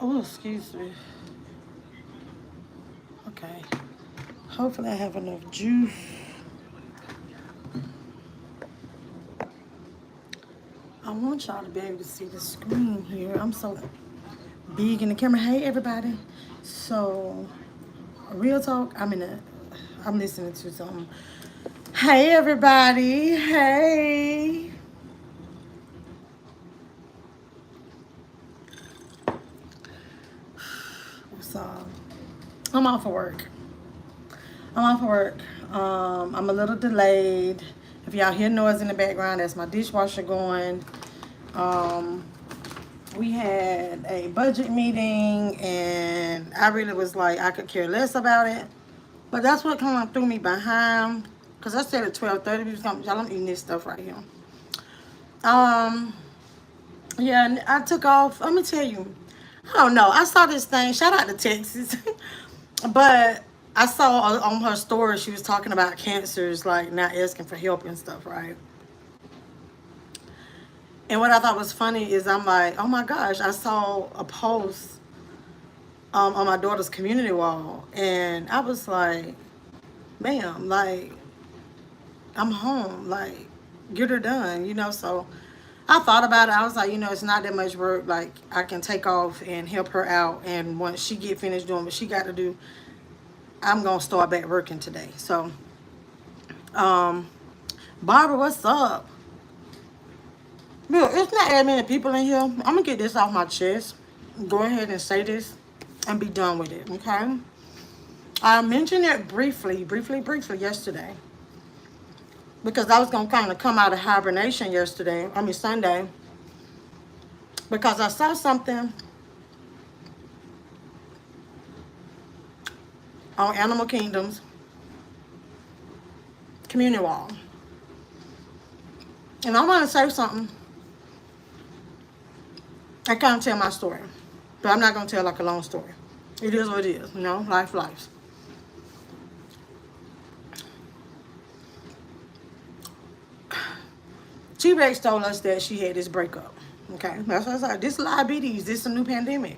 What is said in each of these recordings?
Oh, excuse me. Okay. Hopefully I have enough juice. I want y'all to be able to see the screen here. I'm so big in the camera. Hey, everybody. So, real talk, I'm listening to something. Hey, everybody. Hey. So, I'm off of work. I'm a little delayed. If y'all hear noise in the background, that's my dishwasher going. Um, we had a budget meeting, and I really was like, I could care less about it. But that's what kind of threw me behind. Because I said at 12:30, y'all, I'm eating this stuff right here. Um, yeah, and I took off. Let me tell you, I don't know. I saw this thing. Shout out to Texas. But I saw on her story, she was talking about cancers, like not asking for help and stuff, right? And what I thought was funny is I'm like, oh my gosh, I saw a post on my daughter's community wall. And I was like, ma'am, like, I'm home. Like, get her done, you know? So I thought about it. I was like, you know, it's not that much work. Like, I can take off and help her out. And once she get finished doing what she got to do, I'm going to start back working today. So, Barbara, what's up? Look, it's not that many people in here. I'm going to get this off my chest. Go ahead and say this and be done with it, okay? I mentioned it briefly yesterday. Because I was going to kind of come out of hibernation Sunday. Because I saw something on Animal Kingdom's community wall. And I want to say something. I kind of tell my story. But I'm not going to tell like a long story. It is what it is, you know, life. T-Rex told us that she had this breakup. Okay, that's what I said. This diabetes, this is a new pandemic.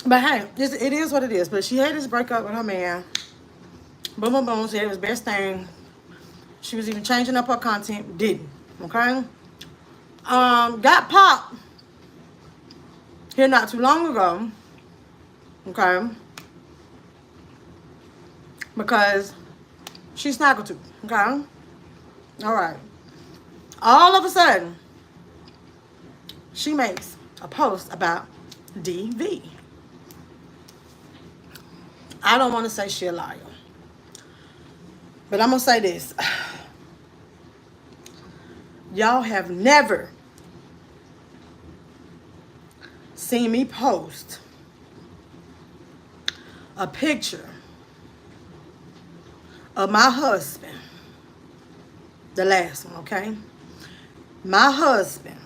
But hey, it is what it is. But she had this breakup with her man. Boom, boom, boom. Said it was the best thing. She was even changing up her content. Didn't. Okay? Got popped here not too long ago. Okay? Because she snaggled too. Okay? Alright. All of a sudden, she makes a post about DV. I don't want to say she a liar. But I'm going to say this. Y'all have never seen me post a picture of my husband. The last one, okay? My husband,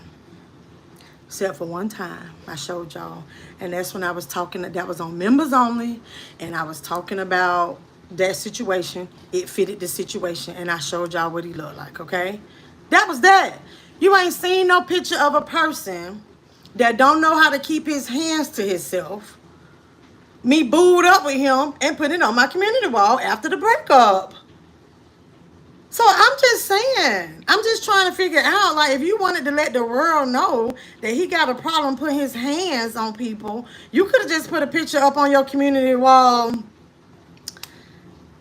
except for one time, I showed y'all. And that's when I was talking, that was on members only. And I was talking about that situation. It fitted the situation. And I showed y'all what he looked like, okay? That was that. You ain't seen no picture of a person that don't know how to keep his hands to himself. Me booed up with him and put it on my community wall after the breakup. So I'm just saying, I'm just trying to figure out, like, if you wanted to let the world know that he got a problem putting his hands on people, you could have just put a picture up on your community wall.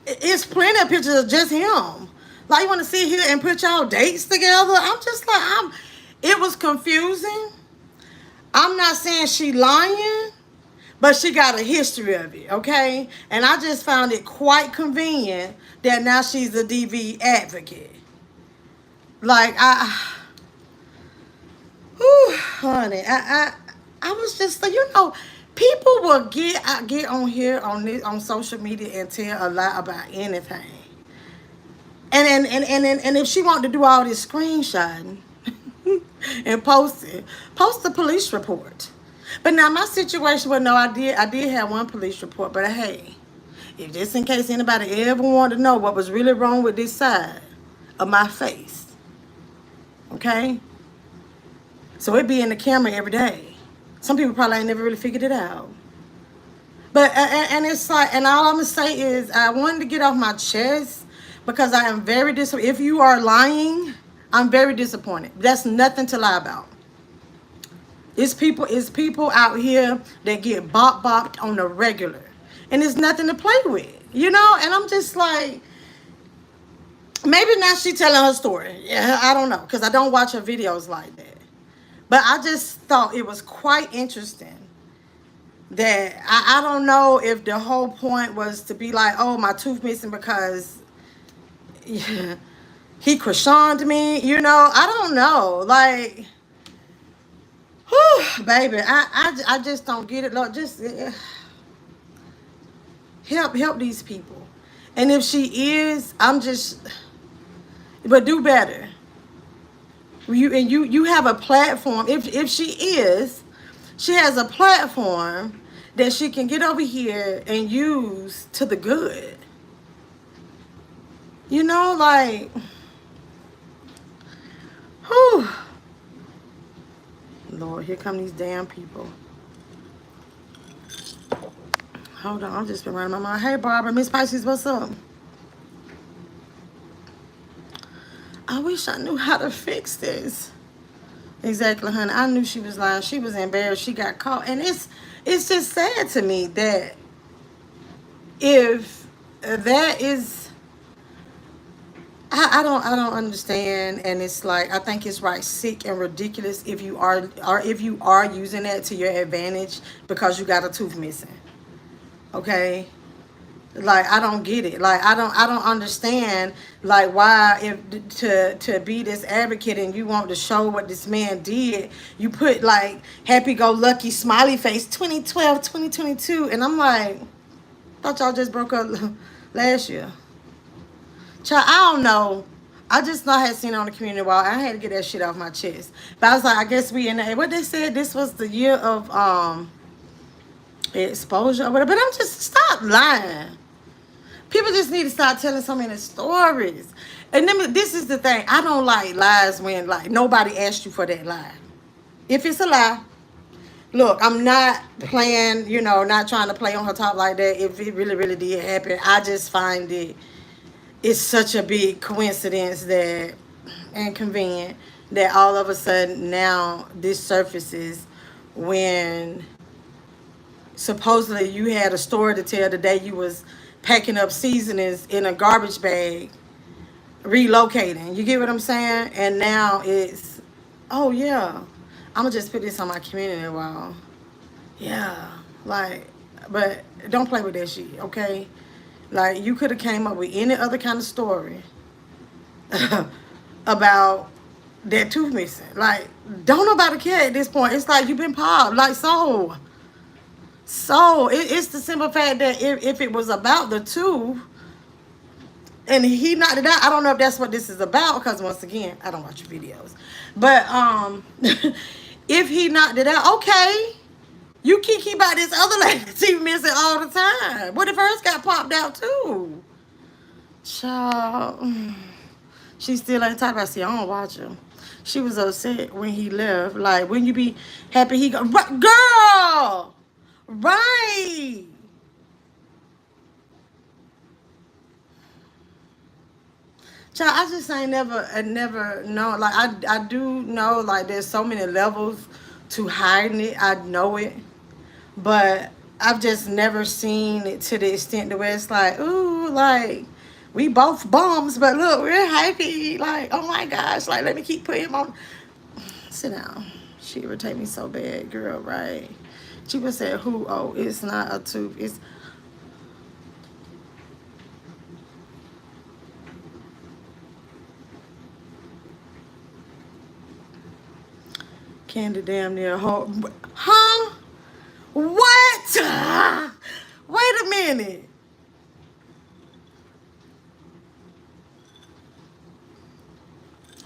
It's plenty of pictures of just him. Like, you want to sit here and put y'all dates together? I'm just like, it was confusing. I'm not saying she lying, but she got a history of it, okay? And I just found it quite convenient that now she's a DV advocate. Like, honey, I was just, you know, people will get on here on social media and tell a lot about anything. And if she wanted to do all this screenshotting and post the police report. But now my situation was, no, I did have one police report, but hey, if just in case anybody ever wanted to know what was really wrong with this side of my face, okay? So it be in the camera every day. Some people probably ain't never really figured it out. But, and it's like, and all I'm going to say is I wanted to get off my chest because I am very disappointed. If you are lying, I'm very disappointed. That's nothing to lie about. It's people out here that get bopped on the regular. And it's nothing to play with, you know? And I'm just like, maybe now she telling her story. Yeah, I don't know, because I don't watch her videos like that. But I just thought it was quite interesting that I don't know if the whole point was to be like, oh, my tooth missing because he croissant'd me, you know? I don't know. Like, whew, baby, I just don't get it. Lord, just help these people. And if she is, but do better. You have a platform. If she is, she has a platform that she can get over here and use to the good. You know, like, whew. Lord, here come these damn people. Hold on, I've just been running my mind. Hey, Barbara, Miss Pisces, what's up? I wish I knew how to fix this. Exactly, honey. I knew she was lying. She was embarrassed. She got caught. And it's just sad to me that if that is, I don't understand. And it's like, I think it's right, sick and ridiculous if you are using that to your advantage because you got a tooth missing. Okay? Like, I don't get it. Like, I don't understand, like, why if to be this advocate and you want to show what this man did, you put like happy-go-lucky smiley face 2012 2022, and I'm like, thought y'all just broke up last year. Child, I don't know. I just know I had seen it on the community wall. I had to get that shit off my chest. But I was like, I guess we in the, what they said, this was the year of exposure or whatever. But I'm just, stop lying. People just need to start telling so many stories. And then this is the thing. I don't like lies when, like, nobody asked you for that lie. If it's a lie, look, I'm not playing, you know, not trying to play on her top like that. If it really, really did happen, I just find it's such a big coincidence that, and convenient, that all of a sudden now this surfaces when supposedly you had a story to tell the day you was packing up seasonings in a garbage bag, relocating. You get what I'm saying? And now it's, oh yeah, I'm gonna just put this on my community wall. Yeah, like, but don't play with that shit, okay? Like, you could have came up with any other kind of story about that tooth missing. Like, don't nobody care at this point. It's like you've been popped. Like, so it's the simple fact that if it was about the tooth and he knocked it out, I don't know if that's what this is about, because once again, I don't watch your videos. But if he knocked it out, okay. You keep about this other lady teeth missing all the time. What if hers got popped out too? Child, she still ain't talking about. See, I don't watch him. She was upset when he left. Like, when you be happy he go, girl, right? Child, I just ain't never known. Like, I do know, like, there's so many levels to hiding it. I know it. But I've just never seen it to the extent to where it's like, ooh, like, we both bums, but look, we're happy. Like, oh my gosh, like, let me keep putting him on. Sit down. She irritate me so bad, girl, right? She would say, who? Oh, it's not a tooth. It's... Candy damn near home. Huh? What? Wait a minute.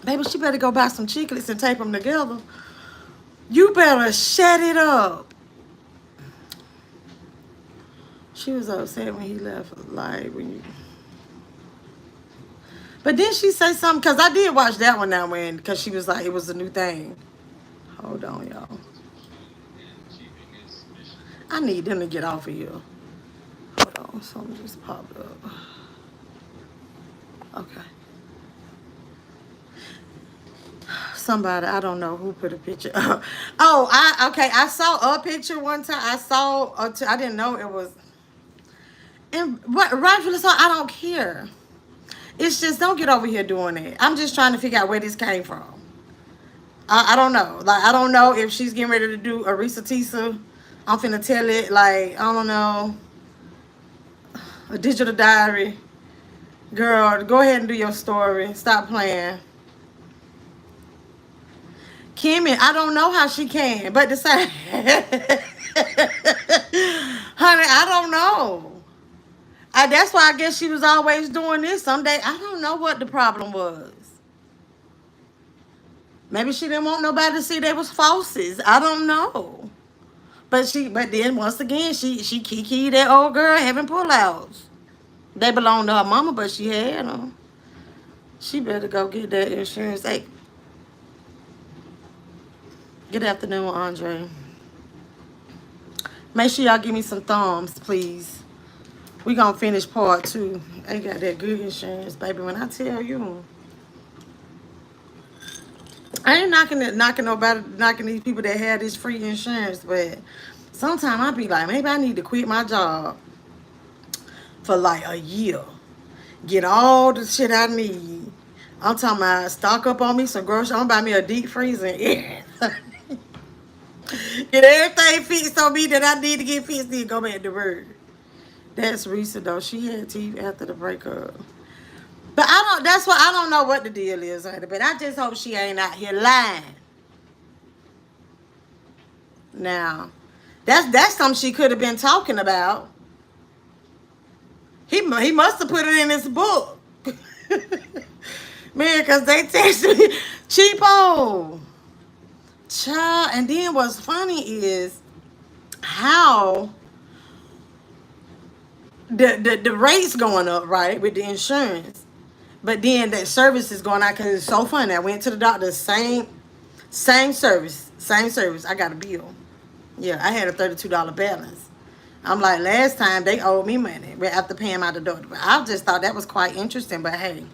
Baby, she better go buy some chiclets and tape them together. You better shut it up. She was upset when he left. Like, when you... But then she say something, because I did watch that one now when, because she was like, it was a new thing. Hold on, y'all. I need them to get off of here. Hold on, something just popped up. Okay. Somebody, I don't know who put a picture up. Oh, I saw a picture one time. I didn't know it was, and rightfully so, I don't care. It's just, don't get over here doing it. I'm just trying to figure out where this came from. I don't know. Like, I don't know if she's getting ready to do a Risa Tisa. I'm finna tell it, like, I don't know, a digital diary. Girl, go ahead and do your story. Stop playing. Kimmy, I don't know how she can, but to say, honey, I don't know. That's why I guess she was always doing this. Someday, I don't know what the problem was. Maybe she didn't want nobody to see they was falsies. I don't know. But then once again, she kiki that old girl having pullouts. They belong to her mama, but she had them. She better go get that insurance. Hey, good afternoon, Andre. Make sure y'all give me some thumbs, please. We gonna finish part 2. They got that good insurance, baby. When I tell you, I ain't knocking these people that have this free insurance, but sometimes I be like, maybe I need to quit my job for like a year. Get all the shit I need. I'm talking about stock up on me some groceries. I'm gonna buy me a deep freezer. Yeah. Get everything fixed on me that I need to get fixed, then go back to work. That's Risa though. She had teeth after the breakup. But that's why I don't know what the deal is, honey. But I just hope she ain't out here lying. Now, that's something she could have been talking about. He must have put it in his book. Man, because they texted me, cheapo. Child. And then what's funny is how the rates going up, right, with the insurance. But then that service is going out because it's so funny. I went to the doctor, same service. I got a bill. Yeah, I had a $32 balance. I'm like, last time they owed me money after paying my deductible. I just thought that was quite interesting, but hey,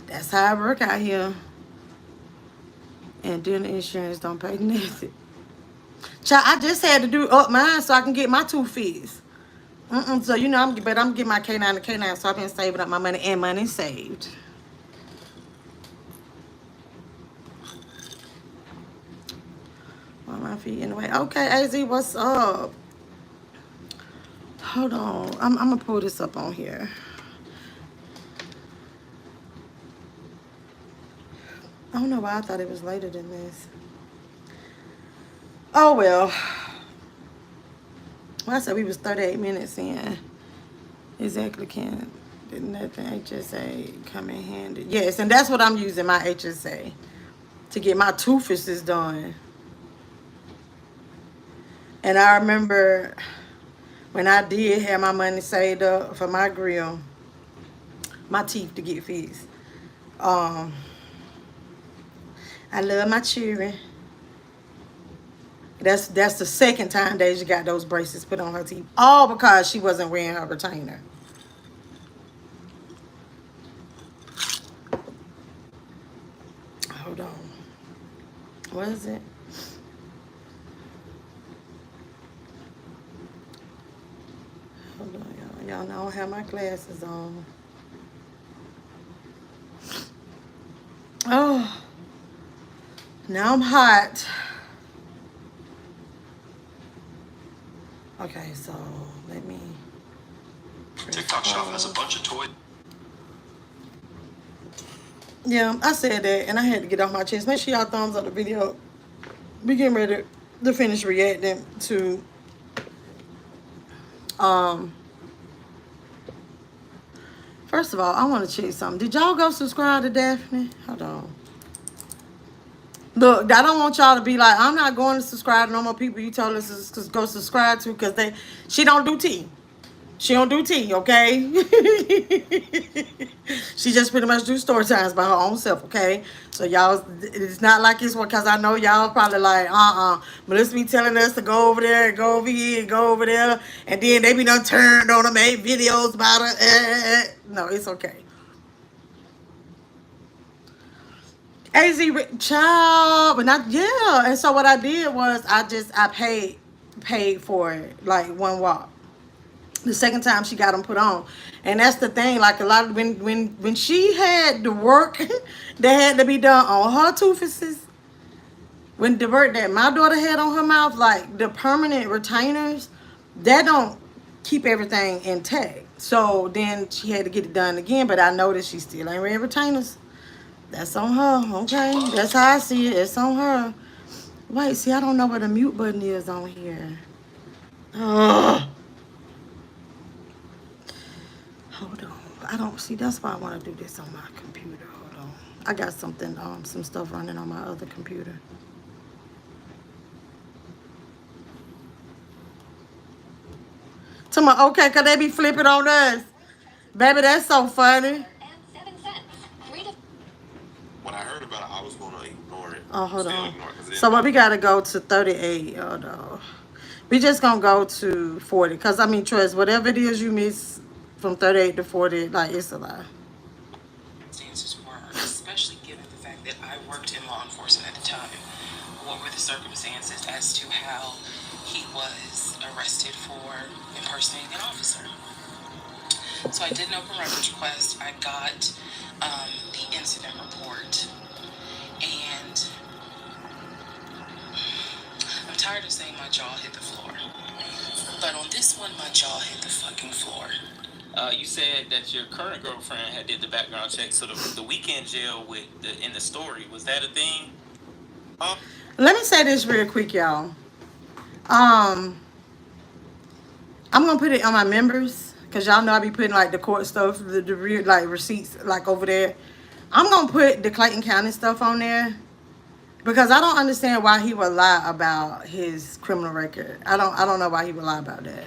that's how I work out here. And then the insurance don't pay nothing. Child, I just had to do up mine so I can get my tooth fixed. So, you know, I'm getting my K9 to K9, so I've been saving up my money, and money saved. Why my feet in the way? Okay, AZ, what's up? Hold on. I'm going to pull this up on here. I don't know why I thought it was later than this. Oh, well. Well, I said we was 38 minutes in. Exactly, Ken. Didn't that the HSA come in handy? Yes, and that's what I'm using, my HSA, to get my toothfixes done. And I remember when I did have my money saved up for my grill, my teeth to get fixed. I love my children. That's the second time Deja got those braces put on her teeth. All because she wasn't wearing her retainer. Hold on. What is it? Hold on, y'all. Y'all know I don't have my glasses on. Oh. Now I'm hot. Okay, so let me. TikTok shop has a bunch of toys. Yeah, I said that, and I had to get off my chest. Make sure y'all thumbs up the video. We getting ready to finish reacting to First of all, I want to check something. Did y'all go subscribe to Daphne? Hold on. Look, I don't want y'all to be like, I'm not going to subscribe to no more people you told us to go subscribe to because she don't do tea. She don't do tea, okay? She just pretty much do story times by her own self, okay? So y'all, it's not like it's one, because I know y'all probably like, Melissa be telling us to go over there and go over here and go over there, and then they be done turned on her, made videos about her. No, it's okay. AZ child, but not, yeah. And so what I did was I paid for it, like one walk. The second time she got them put on, and that's the thing. Like a lot of when she had the work that had to be done on her toothpieces, when the work that my daughter had on her mouth, like the permanent retainers, that don't keep everything intact. So then she had to get it done again. But I noticed she still ain't wearing retainers. That's on her, okay? That's how I see it. It's on her. Wait, see, I don't know where the mute button is on here. Ugh. Hold on. I don't see. That's why I want to do this on my computer. Hold on. I got something, some stuff running on my other computer. Tell me, okay, could they be flipping on us? Baby, that's so funny. When I heard about it, I was going to ignore it. Oh, hold on. So what we got to go to 38. Hold on. We just going to go to 40. Because, I mean, trust, whatever it is you miss from 38 to 40, like, it's a lie. Circumstances were, especially given the fact that I worked in law enforcement at the time. What were the circumstances as to how he was arrested for impersonating an officer? So I did an open records request. I got the incident report, and I'm tired of saying my jaw hit the floor, but on this one, my jaw hit the fucking floor. You said that your current girlfriend had did the background check, so the weekend jail with in the story, was that a thing? Let me say this real quick, y'all. I'm gonna put it on my members, because y'all know I be putting like the court stuff, the real like receipts like over there. I'm gonna put the Clayton County stuff on there, because I don't understand why he would lie about his criminal record. I don't know why he would lie about that.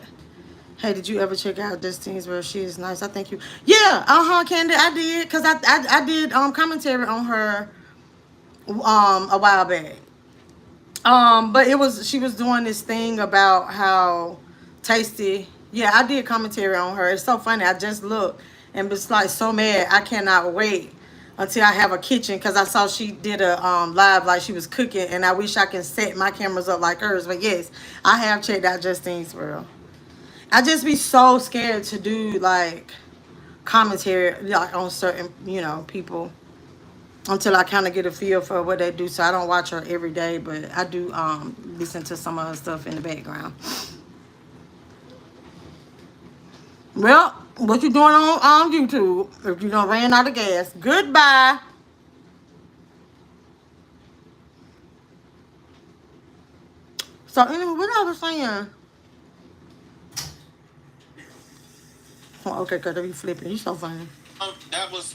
Hey, did you ever check out Justine's where she is nice? I think you. Yeah, Candy, I did, because I did commentary on her a while back. But she was doing this thing about how tasty. Yeah, I did commentary on her. It's so funny. I just looked and was like so mad. I cannot wait until I have a kitchen, because I saw she did a live like she was cooking, and I wish I can set my cameras up like hers. But yes, I have checked out Justine's World. I just be so scared to do like commentary like on certain, people, until I kind of get a feel for what they do. So I don't watch her every day, but I do listen to some of her stuff in the background. Well, what you doing on YouTube? If you done ran out of gas, goodbye. So anyway, what I was saying. Oh, okay, because they be flipping. You so funny. That was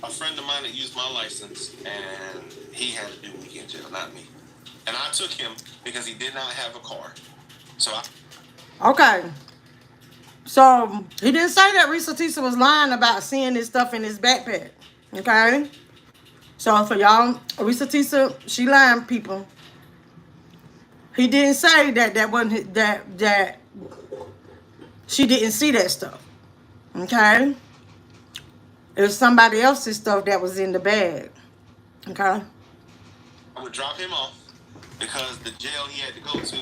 a friend of mine that used my license, and he had to do weekend jail, not me. And I took him because he did not have a car. Okay. So he didn't say that Risa Tisa was lying about seeing this stuff in his backpack. Okay. So for y'all, Risa Tisa, she lying, people. He didn't say that wasn't that she didn't see that stuff. Okay. It was somebody else's stuff that was in the bag. Okay. I would drop him off because the jail he had to go to,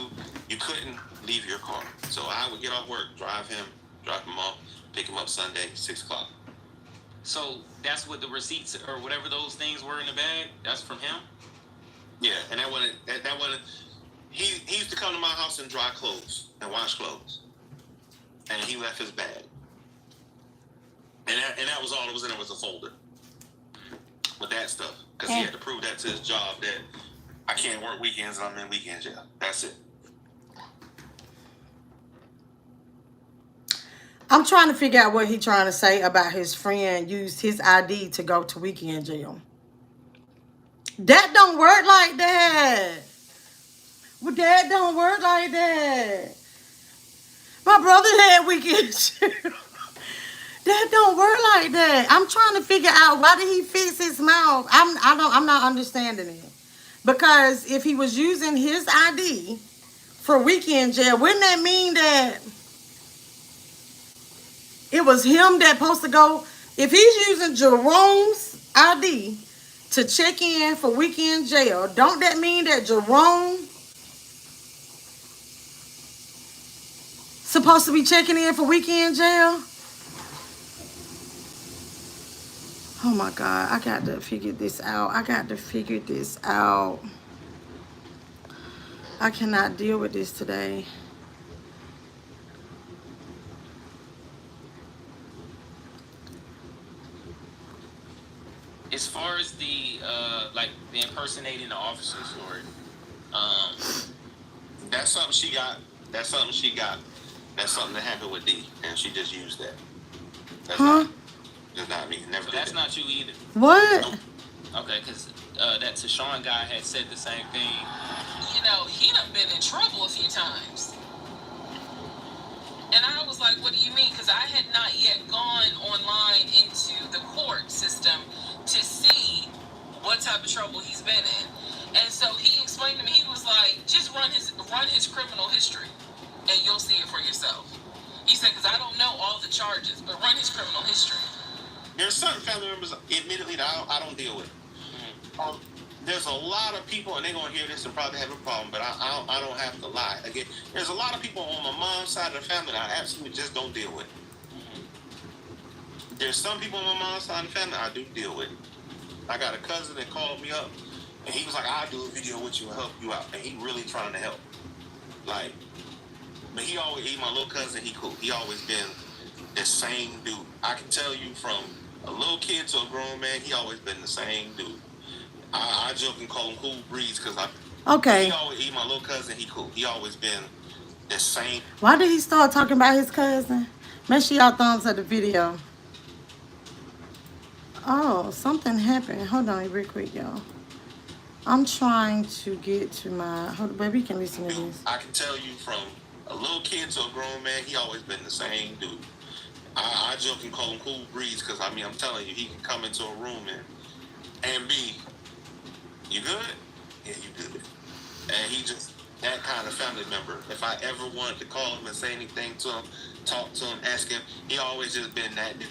you couldn't leave your car. So I would get off work, drive him, drop him off, pick him up Sunday, 6 o'clock. So that's what the receipts or whatever those things were in the bag. That's from him. Yeah, and that wasn't. He used to come to my house and dry clothes and wash clothes, and he left his bag. And that was all it was in. It was a folder with that stuff, because he had to prove that to his job that I can't work weekends and I'm in weekend jail. That's it. I'm trying to figure out what he's trying to say about his friend used his ID to go to weekend jail. That don't work like that. Well, that don't work like that. But my brother had weekend jail. That don't work like that. I'm trying to figure out why did he fix his mouth. I'm not understanding it. Because if he was using his ID for weekend jail, wouldn't that mean that it was him that supposed to go? If he's using Jerome's ID to check in for weekend jail, don't that mean that Jerome supposed to be checking in for weekend jail? Oh my God, I got to figure this out. I cannot deal with this today. As far as the like the impersonating the officers, or That's something she got. That's something that happened with D, and she just used that. That's not me. Never. So did that's that. not you either. What? Okay, because that Tashawn guy had said the same thing. You know, he done been in trouble a few times. And I was like, what do you mean? Because I had not yet gone online into the court system to see what type of trouble he's been in. And so he explained to me, he was like, just run his criminal history and you'll see it for yourself. He said, because I don't know all the charges, but run his criminal history. There's certain family members, admittedly, that I don't deal with. There's a lot of people, and they're going to hear this and probably have a problem, but I don't have to lie. Again, there's a lot of people on my mom's side of the family that I absolutely just don't deal with. There's some people on my mom's side of the family I do deal with. I got a cousin that called me up, and he was like, I'll do a video with you and help you out. And he really trying to help. Like, but he my little cousin, he cool. He always been the same dude. I can tell you from a little kid to a grown man, he always been the same dude. I joke and call him Cool Breeze because Okay. My little cousin, he cool. He always been the same. Why did he start talking about his cousin? Make sure y'all thumbs up the video. Oh, something happened. Hold on real quick, y'all. I'm trying to get to my... Hold on, baby, you can listen to this. I can tell you from a little kid to a grown man, he always been the same dude. I joke and call him Cool Breeze because, I'm telling you, he can come into a room and be, you good? Yeah, you good. And he just, that kind of family member. If I ever wanted to call him and say anything to him, talk to him, ask him, he always just been that dude.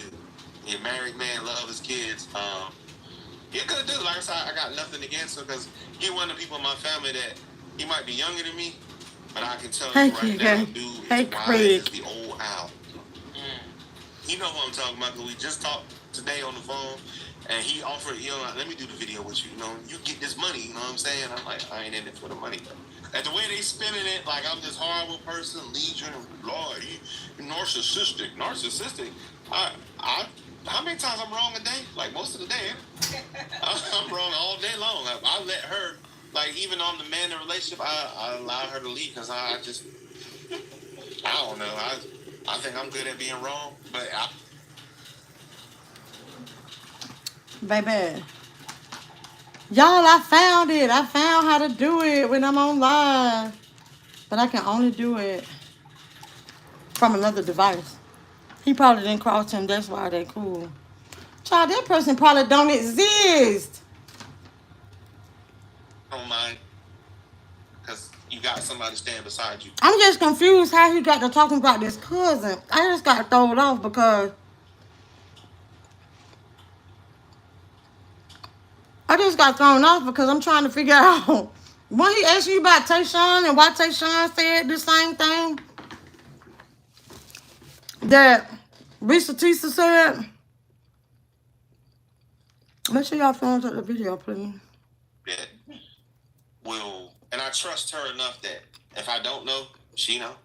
He a married man, love his kids. He a good dude. Like I said, I got nothing against him because he one of the people in my family that he might be younger than me, but I can tell you right now, dude is wise as the old owl. You know what I'm talking about because we just talked today on the phone, and he offered, let me do the video with you. You get this money. You know what I'm saying? I'm like, I ain't in it for the money. And the way they spinning it, like I'm this horrible person, legion, Lord, you narcissistic. How many times I'm wrong a day? Like most of the day. I'm wrong all day long. I let her, like even on the man in the relationship, I allow her to lead because I don't know. I think I'm good at being wrong, but Baby. Y'all, I found it. I found how to do it when I'm on live. But I can only do it from another device. He probably didn't cross him. That's why they cool. Child, that person probably don't exist. I don't mind because you got somebody stand beside you. I'm just confused how he got to talking about this cousin. I just got thrown off because I'm trying to figure out when he asked you about Tayshawn and why Tayshawn said the same thing that Risa Tisa said. Make sure y'all thumbs up the video, please. Yeah. And I trust her enough that if I don't know, she know.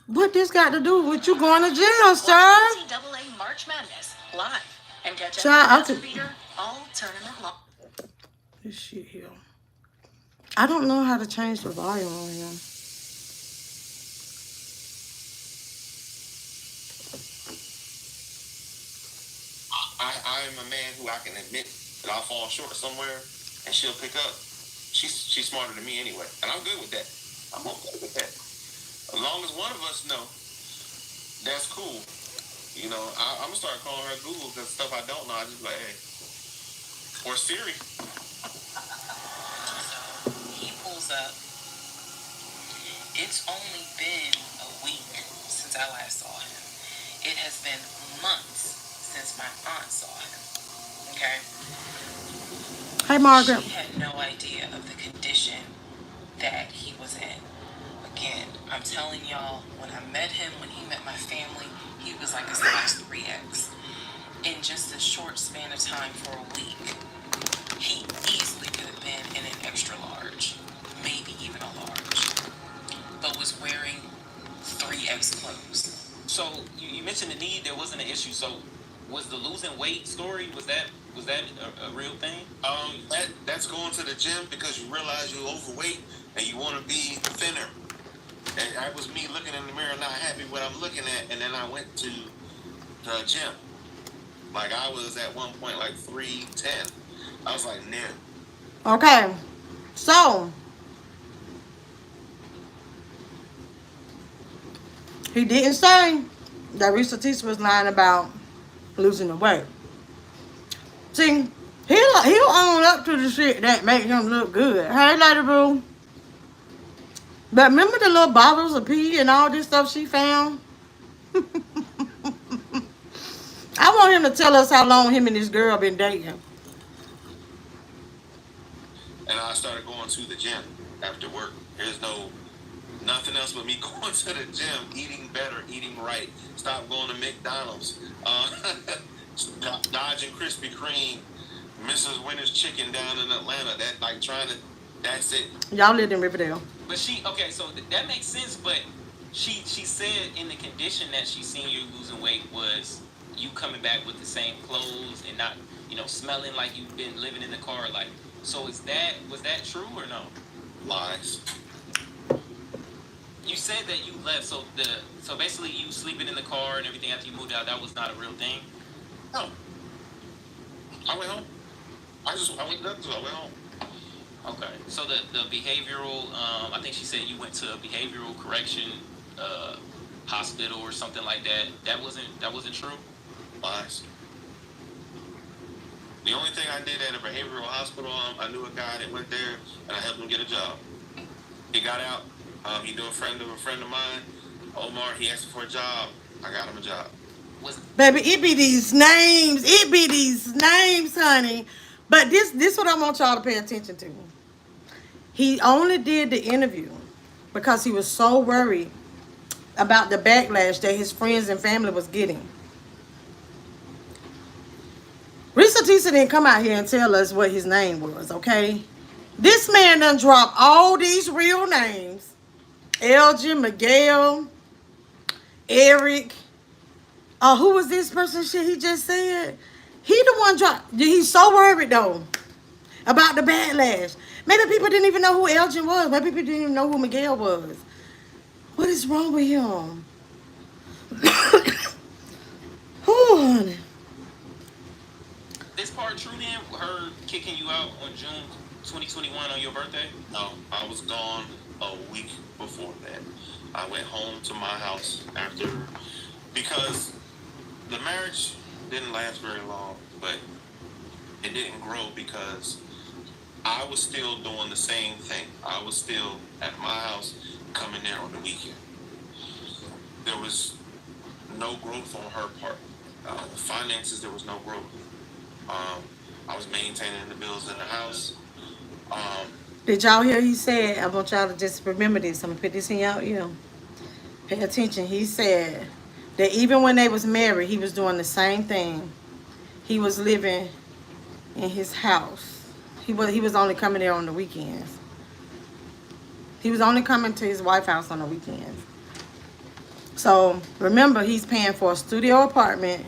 What this got to do with you going to jail, sir? NCAA March Madness live and catch Child, up with all tournament long. This shit here. I don't know how to change the volume on here. I'm a man who I can admit that I'll fall short somewhere and she'll pick up. She's smarter than me anyway. And I'm good with that. I'm okay with that. As long as one of us know that's cool. You know, I'm gonna start calling her Google because stuff I don't know, I just be like, hey, or Siri. So he pulls up. It's only been a week since I last saw him. It has been months since my aunt saw him. Okay? Hey, Margaret. She had no idea of the condition that he was in. Again, I'm telling y'all, when I met him, when he met my family, he was like a size 3X. In just a short span of time for a week, he easily could have been in an extra large, maybe even a large, but was wearing 3X clothes. So you mentioned the knee. There wasn't an issue. So was the losing weight story? Was that a real thing? That's going to the gym because you realize you're overweight and you want to be thinner. And that was me looking in the mirror, not happy what I'm looking at, and then I went to the gym. Like I was at one point like 310. I was like, nah. Okay. So, he didn't say that Risa Tisa was lying about losing the weight. See, he'll own up to the shit that make him look good. Hey, Lady Boo. But remember the little bottles of pee and all this stuff she found? I want him to tell us how long him and this girl been dating. And I started going to the gym after work. There's nothing else but me going to the gym, eating better, eating right. Stop going to McDonald's. Dodging Krispy Kreme, Mrs. Winter's Chicken down in Atlanta. That's it. Y'all lived in Riverdale. But so that makes sense. But she said in the condition that she seen you losing weight was you coming back with the same clothes and not, smelling like you've been living in the car. Like, so was that true or no? Lies. You said that you left. So basically you sleeping in the car and everything after you moved out. That was not a real thing. No. I went home. I went home. Okay. So the behavioral, I think she said you went to a behavioral correction hospital or something like that. That wasn't true. Lies. The only thing I did at a behavioral hospital, I knew a guy that went there and I helped him get a job. He got out. He knew a friend of mine, Omar. He asked for a job. I got him a job. Baby, it be these names. It be these names, honey. But this what I want y'all to pay attention to. He only did the interview because he was so worried about the backlash that his friends and family was getting. Risa Tisa didn't come out here and tell us what his name was, okay? This man done dropped all these real names. Elgin, Miguel, Eric. Who was this person shit he just said? He the one dropped. He's so worried though about the backlash. Maybe people didn't even know who Elgin was. Maybe people didn't even know who Miguel was. What is wrong with him? Honey. This part true then? Her kicking you out on June 2021 on your birthday? No, I was gone a week before that. I went home to my house because the marriage didn't last very long, but it didn't grow because I was still doing the same thing. I was still at my house coming there on the weekend. There was no growth on her part. The finances, there was no growth. I was maintaining the bills in the house. Did y'all hear he said, I want y'all to just remember this. I'm going to put this in y'all ear. Pay attention. He said that even when they was married, he was doing the same thing. He was living in his house. He was only coming there on the weekends. He was only coming to his wife's house on the weekends. So remember, he's paying for a studio apartment,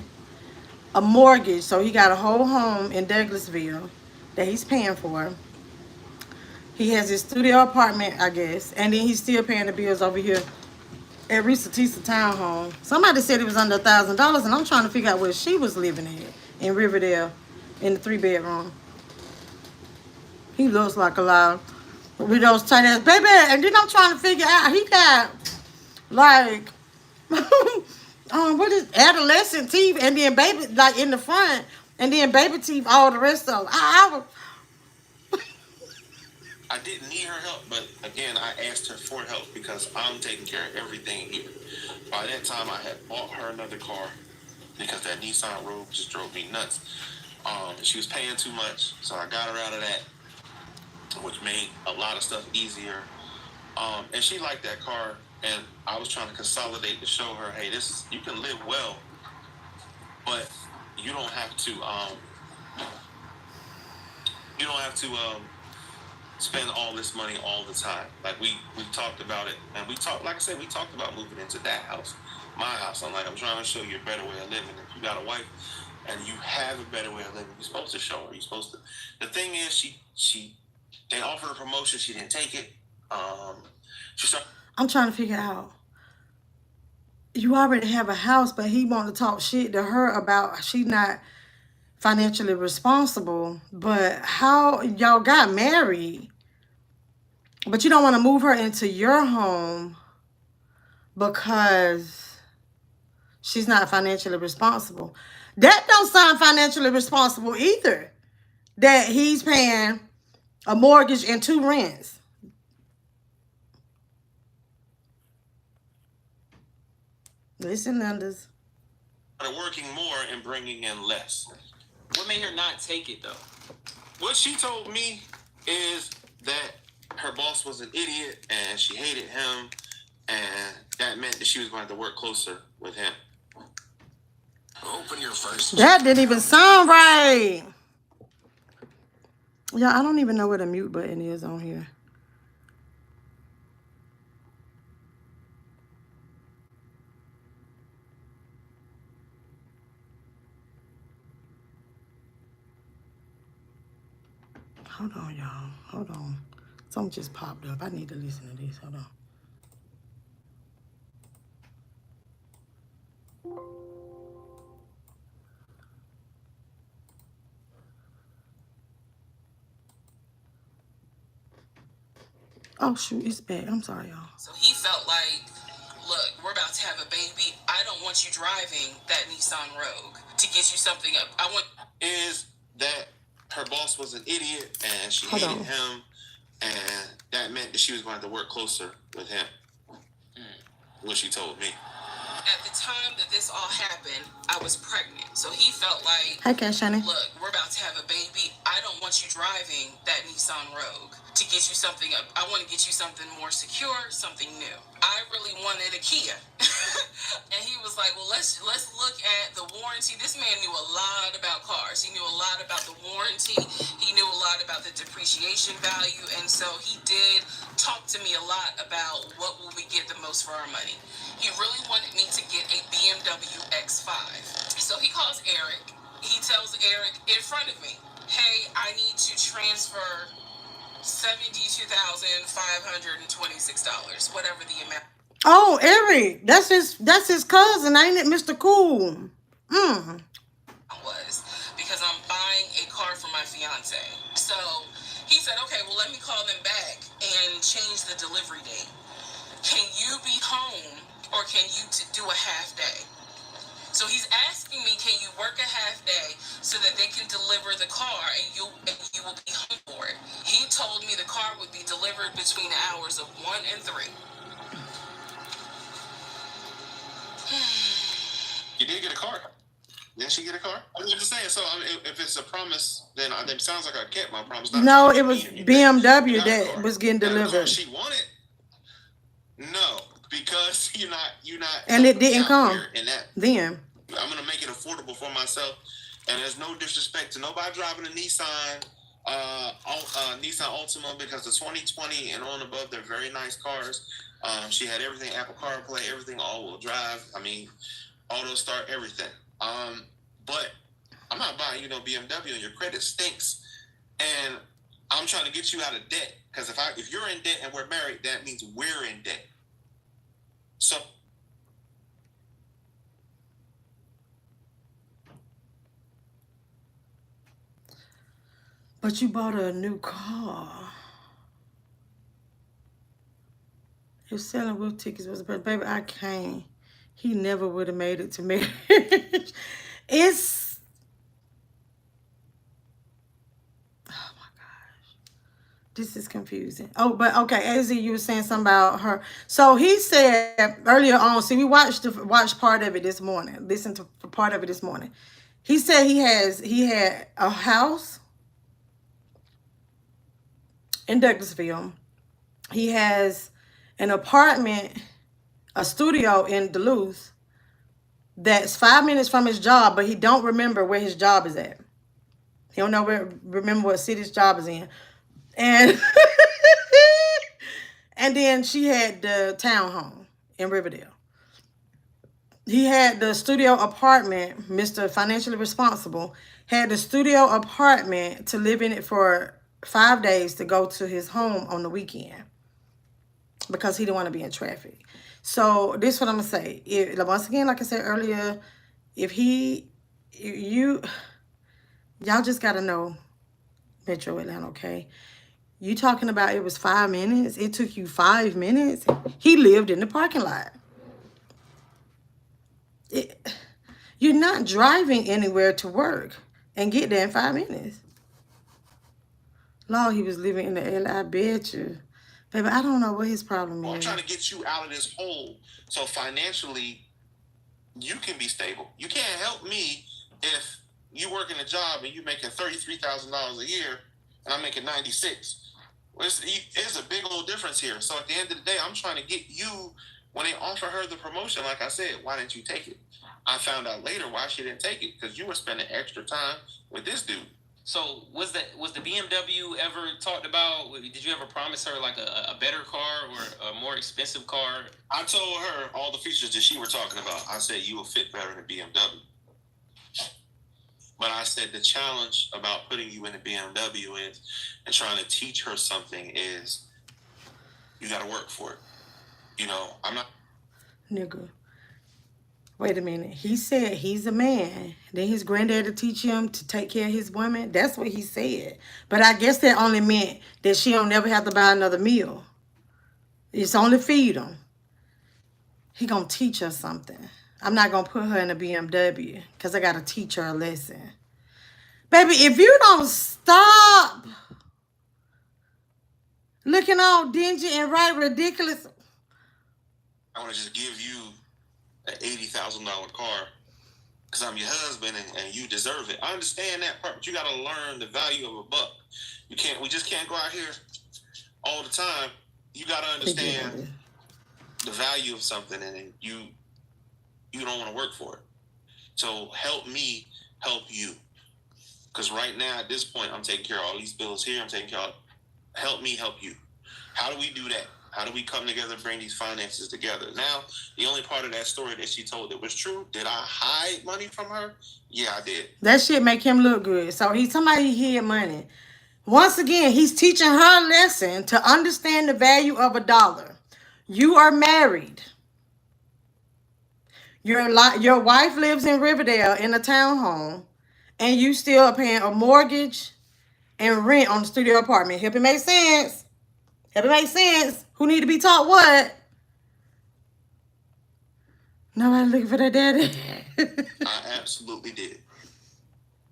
a mortgage. So he got a whole home in Douglasville that he's paying for. He has his studio apartment, I guess, and then he's still paying the bills over here at Risa Tisa Townhome. Somebody said it was under $1,000, and I'm trying to figure out where she was living at in Riverdale in the 3-bedroom. He looks like a lot with those tight ass baby, and then I'm trying to figure out he got like what is adolescent teeth, and then baby, like in the front, and then baby teeth, all the rest of them. I didn't need her help, but again, I asked her for help because I'm taking care of everything here. By that time, I had bought her another car because that Nissan Rogue just drove me nuts. She was paying too much, so I got her out of that, which made a lot of stuff easier. And she liked that car, and I was trying to consolidate to show her, hey, you can live well, but you don't have to spend all this money all the time. Like we talked about it, and we talked about moving into that house, my house. I'm trying to show you a better way of living. If you got a wife and you have a better way of living, you're supposed to show her. You're supposed to. The thing is, they offered a promotion. She didn't take it. I'm trying to figure out. You already have a house, but he want to talk shit to her about she not financially responsible. But how y'all got married, but you don't want to move her into your home because she's not financially responsible. That don't sound financially responsible either. That he's paying a mortgage and 2 rents. Listen, Landers. Working more and bringing in less. What made her not take it, though? What she told me is that her boss was an idiot and she hated him, and that meant that she was going to have to work closer with him. Open your first. That didn't even sound right. Yeah, I don't even know where the mute button is on here. Hold on, y'all. Hold on. Something just popped up. I need to listen to this. Hold on. Oh, shoot. It's back. I'm sorry, y'all. So he felt like, look, we're about to have a baby. I don't want you driving that Nissan Rogue to get you something up. I want... Is that her boss was an idiot and she hated him, and that meant that she was going to have to work closer with him. What she told me. At the time that this all happened, I was pregnant. So he felt like, hey, Cashapp. look, we're about to have a baby. I don't want you driving that Nissan Rogue to get you something up. I want to get you something more secure, something new. I really wanted a Kia. And he was like, well, let's look at the warranty. This man knew a lot about cars. He knew a lot about the warranty. He knew a lot about the depreciation value. And so he did talk to me a lot about what will we get the most for our money. He really wanted me to get a BMW X5. So he calls Eric. He tells Eric in front of me, hey, I need to transfer $72,526, whatever the amount. Oh, Eric. That's his cousin, ain't it, Mr. Cool? Was because I'm buying a car for my fiance. So he said, okay, well, let me call them back and change the delivery date. Can you be home or can you do a half day? So he's asking me, can you work a half day so that they can deliver the car and you will be home for it? He told me the car would be delivered between the hours of 1 and 3. You did get a car. Didn't she get a car? I'm just saying. So if it's a promise, then it sounds like I kept my promise. No, it was BMW that was getting delivered. She wanted. No, because you're not. And it didn't come. Then I'm gonna make it affordable for myself. And there's no disrespect to nobody driving a Nissan Altima, because the 2020 and on above, they're very nice cars. She had everything, Apple CarPlay, everything, all-wheel drive. I mean, auto start, everything. But I'm not buying you no BMW, and your credit stinks. And I'm trying to get you out of debt, because if you're in debt and we're married, that means we're in debt. So. But you bought her a new car. You're selling with tickets, but baby, I can't. He never would have made it to marriage. It's, oh my gosh, this is confusing. Oh, but okay, AZ, you were saying something about her. So he said earlier on, see, we watched part of it this morning, listened to part of it this morning. He said he had a house in Douglasville. He has an apartment, a studio in Duluth that's 5 minutes from his job, but he don't remember where his job is at. He don't remember what city his job is in. And and then she had the townhome in Riverdale. He had the studio apartment, Mr. Financially Responsible, had the studio apartment to live in it for 5 days to go to his home on the weekend because he didn't want to be in traffic. So this is what I'm going to say. Once again, like I said earlier, y'all just got to know Metro Atlanta, okay? You talking about it was 5 minutes? It took you 5 minutes? He lived in the parking lot. You're not driving anywhere to work and get there in 5 minutes. Lord, he was living in the LA, I bet you. Baby, I don't know what his problem is. I'm trying to get you out of this hole so financially you can be stable. You can't help me if you work in a job and you're making $33,000 a year and I'm making 96. Well, it's a big old difference here. So at the end of the day, I'm trying to get you, when they offer her the promotion, like I said, why didn't you take it? I found out later why she didn't take it, because you were spending extra time with this dude. So was the BMW ever talked about? Did you ever promise her like a better car or a more expensive car? I told her all the features that she were talking about. I said you will fit better in a BMW. But I said the challenge about putting you in a BMW is, and trying to teach her something is, you got to work for it. You know, I'm not. Nigga. Wait a minute. He said he's a man. Then his granddaddy teach him to take care of his woman. That's what he said. But I guess that only meant that she don't never have to buy another meal. It's only feed them. He gonna teach her something. I'm not gonna put her in a BMW because I gotta teach her a lesson. Baby, if you don't stop looking all dingy and right ridiculous. I want to just give you an $80,000 car because I'm your husband and you deserve it. I understand that part, but you got to learn the value of a buck. We just can't go out here all the time. You got to understand the value of something, and you don't want to work for it. So help me help you. Because right now, at this point, I'm taking care of all these bills here. I'm taking care of. Help me help you. How do we do that? How do we come together and bring these finances together? Now, the only part of that story that she told that was true, did I hide money from her? Yeah, I did. That shit make him look good. So somebody hid money. Once again, he's teaching her a lesson to understand the value of a dollar. You are married. Your wife lives in Riverdale in a townhome, and you still are paying a mortgage and rent on the studio apartment. Help it make sense. Help it make sense. Who need to be taught what? Nobody looking for their daddy. I absolutely did.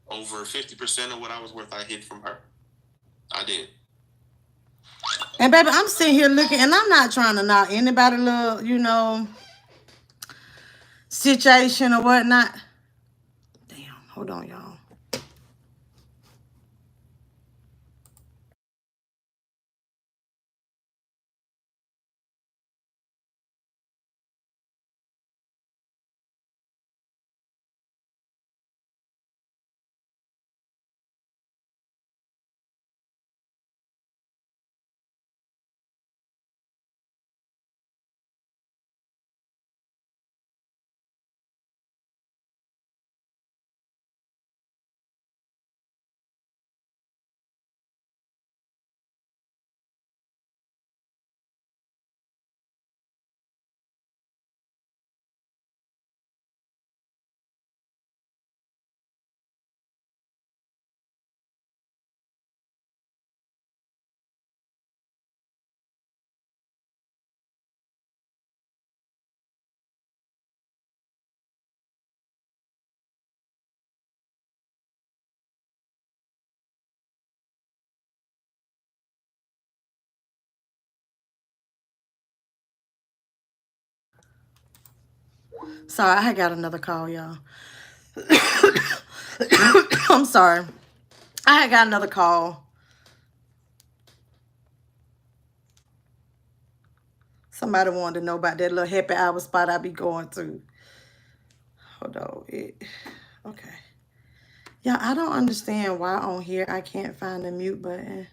Over 50% of what I was worth, I hid from her. I did. And baby, I'm sitting here looking, and I'm not trying to knock anybody little, situation or whatnot. Damn, hold on, y'all. Sorry, I had got another call, y'all. I'm sorry. I had got another call. Somebody wanted to know about that little happy hour spot I be going to. Hold on. Okay. Yeah, I don't understand why on here I can't find the mute button.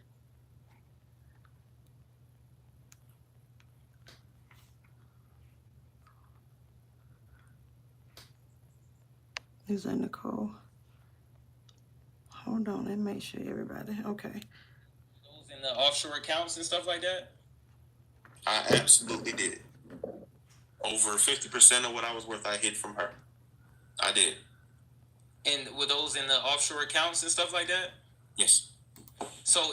Is that Nicole? Hold on, let me make sure everybody. Okay. Those in the offshore accounts and stuff like that? I absolutely did. Over 50% of what I was worth, I hid from her. I did. And were those in the offshore accounts and stuff like that? Yes. So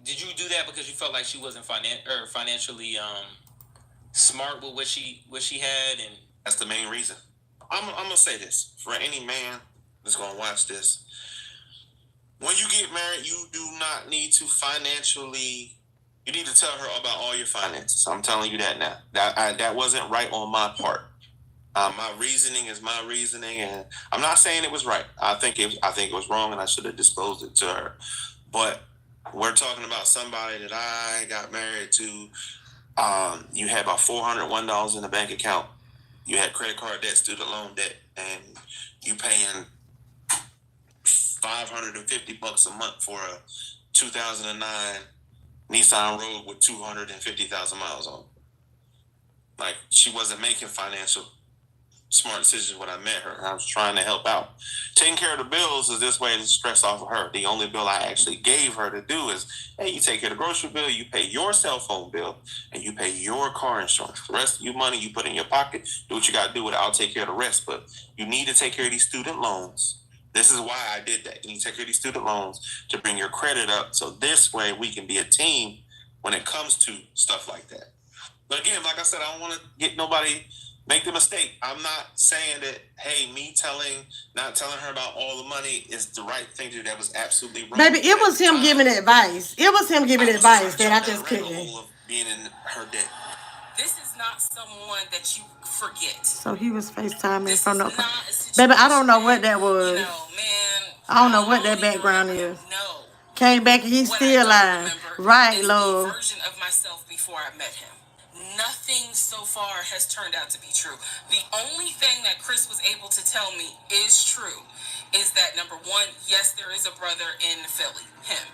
did you do that because you felt like she wasn't financially smart with what she had? And that's the main reason. I'm gonna say this for any man that's gonna watch this. When you get married, you do not need to financially. You need to tell her about all your finances. I'm telling you that now. That wasn't right on my part. My reasoning is my reasoning, and I'm not saying it was right. I think it was wrong, and I should have disclosed it to her. But we're talking about somebody that I got married to. You had about $401 in the bank account. You had credit card debt, student loan debt, and you paying $550 a month for a 2009 Nissan Rogue with 250,000 miles on it. Like, she wasn't making financial smart decisions when I met her. I was trying to help out. Taking care of the bills is this way to stress off of her. The only bill I actually gave her to do is, hey, you take care of the grocery bill, you pay your cell phone bill, and you pay your car insurance. The rest of your money you put in your pocket. Do what you got to do with it. I'll take care of the rest. But you need to take care of these student loans. This is why I did that. You need to take care of these student loans to bring your credit up. So this way we can be a team when it comes to stuff like that. But again, like I said, I don't want to get nobody make the mistake. I'm not saying that, hey, me not telling her about all the money is the right thing to do. That was absolutely wrong. Baby, it was him giving advice. It was him giving advice that I just couldn't. Being in her debt. This is not someone that you forget. So he was FaceTiming from the. Baby, I don't know what that was. You know, man, I don't know what that background is. No. Came back and he's still lying. Right, love. The version of myself before I met him. Nothing so far has turned out to be true. The only thing that Chris was able to tell me is true is that, number one, yes, there is a brother in Philly, him.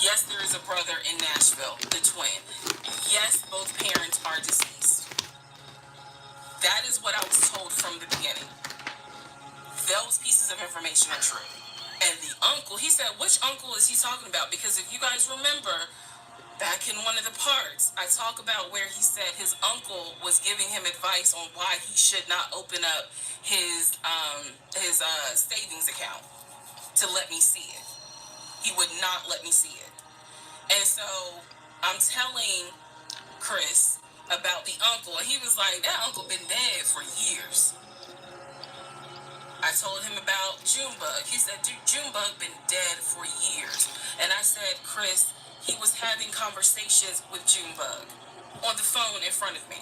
Yes, there is a brother in Nashville, the twin. Yes, both parents are deceased. That is what I was told from the beginning. Those pieces of information are true. And the uncle, he said, which uncle is he talking about? Because if you guys remember, back in one of the parts, I talk about where he said his uncle was giving him advice on why he should not open up his savings account to let me see it. He would not let me see it. And so I'm telling Chris about the uncle, and he was like, that uncle been dead for years. I told him about Junebug. He said, dude, Junebug been dead for years. And I said, Chris, he was having conversations with Junebug on the phone in front of me.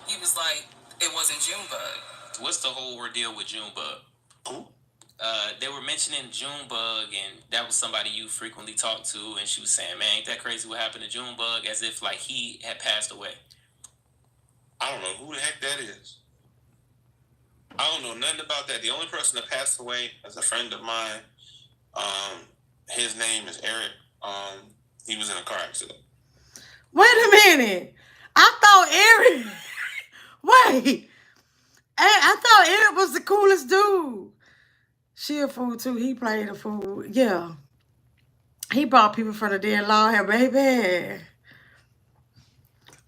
He was like, it wasn't Junebug. What's the whole ordeal with Junebug? Who? They were mentioning Junebug, and that was somebody you frequently talked to, and she was saying, man, ain't that crazy what happened to Junebug, as if like he had passed away. I don't know who the heck that is. I don't know nothing about that. The only person that passed away is a friend of mine. His name is Eric. He was in a car accident. Wait a minute. I thought Eric. Wait. I thought Eric was the coolest dude. She a fool too. He played a fool. Yeah. He brought people from the dead law here, baby.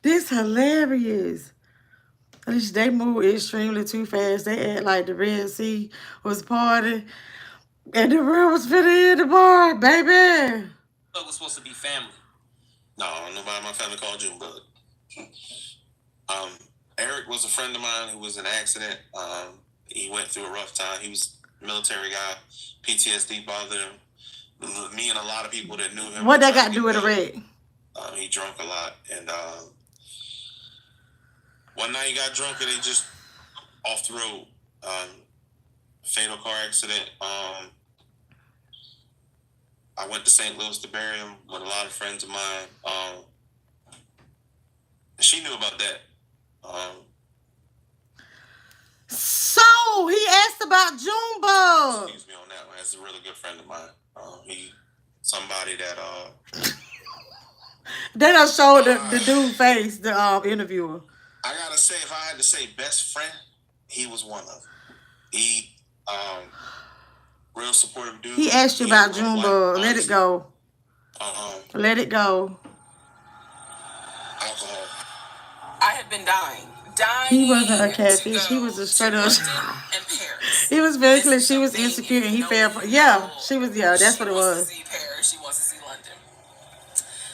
This hilarious. They move extremely too fast. They act like the Red Sea was party and the world was finna in the bar, baby. It was supposed to be family. No, nobody in my family called Junebug. Eric was a friend of mine who was in an accident. He went through a rough time. He was a military guy. PTSD bothered him. Me and a lot of people that knew him. What they got to do with a wreck? He drunk a lot. And one night he got drunk and they just off the road. Fatal car accident. I went to St. Louis to bury him with a lot of friends of mine. She knew about that. So he asked about Junebug. Excuse me on that one. That's a really good friend of mine. Somebody that They done showed the dude face, the interviewer. I gotta say, if I had to say best friend, he was one of them. He real supportive dude. He asked you about Junebug. Let it go. Let it go. Alcohol. I have been dying. He wasn't a catfish. He was a straight up. He was very clear. She was insecure and he fell for. Yeah, she was. Yeah, that's what it was. She wants to see Paris. She wants to see London.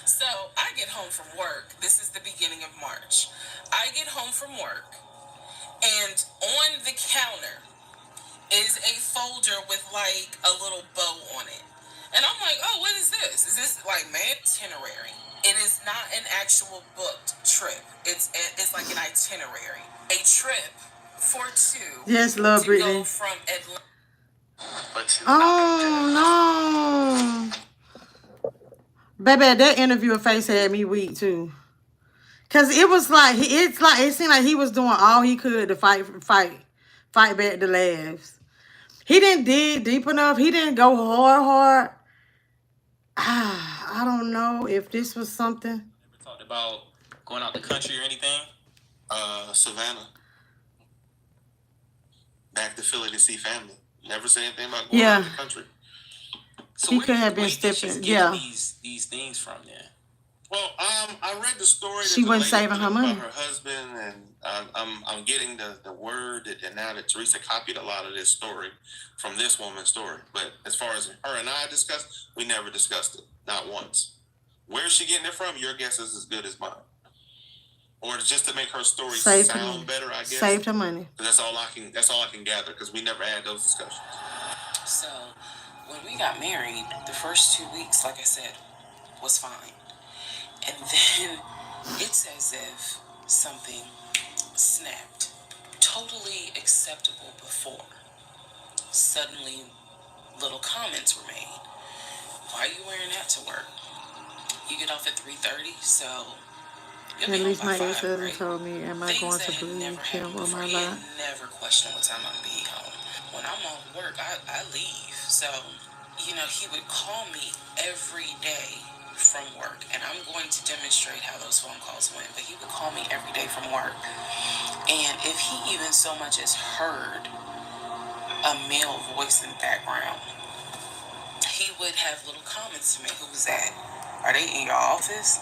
So I get home from work. This is the beginning of March. I get home from work, and on the counter is a folder with like a little bow on it. And I'm like, oh, what is this? Is this like my itinerary? It is not an actual booked trip. It's like an itinerary. A trip for two. Yes, love to Brittany. go from Atlanta. Oh no, baby, that interviewer face had me weak too. Cause it was like it seemed like he was doing all he could to fight back the laughs. He didn't dig deep enough. He didn't go hard. I don't know if this was something. Never talked about going out the country or anything. Savannah. Back to Philly to see family. Never say anything about going out the country. So He could have been stepping. Yeah. These things from there. Well, I read the story. She wasn't saving her money. About her husband, and I'm getting the word that now that Teresa copied a lot of this story from this woman's story. But as far as her and I discussed, we never discussed it, not once. Where's she getting it from? Your guess is as good as mine. Or just to make her story sound better, I guess. Saved her money. That's all I can gather because we never had those discussions. So when we got married, the first 2 weeks, like I said, was fine. And then it's as if something snapped. Totally acceptable before. Suddenly, little comments were made. Why are you wearing that to work? You get off at 3:30, so you'll be At home least by my 5, ex-husband right? told me, am I Things going that to had believe never him happened or before. my He life? had never questioned what time I'm be home. When I'm off work, I leave. So, he would call me every day from work, and I'm going to demonstrate how those phone calls went, but he would call me every day from work. And if he even so much as heard a male voice in the background, he would have little comments to make. Who was that? Are they in your office?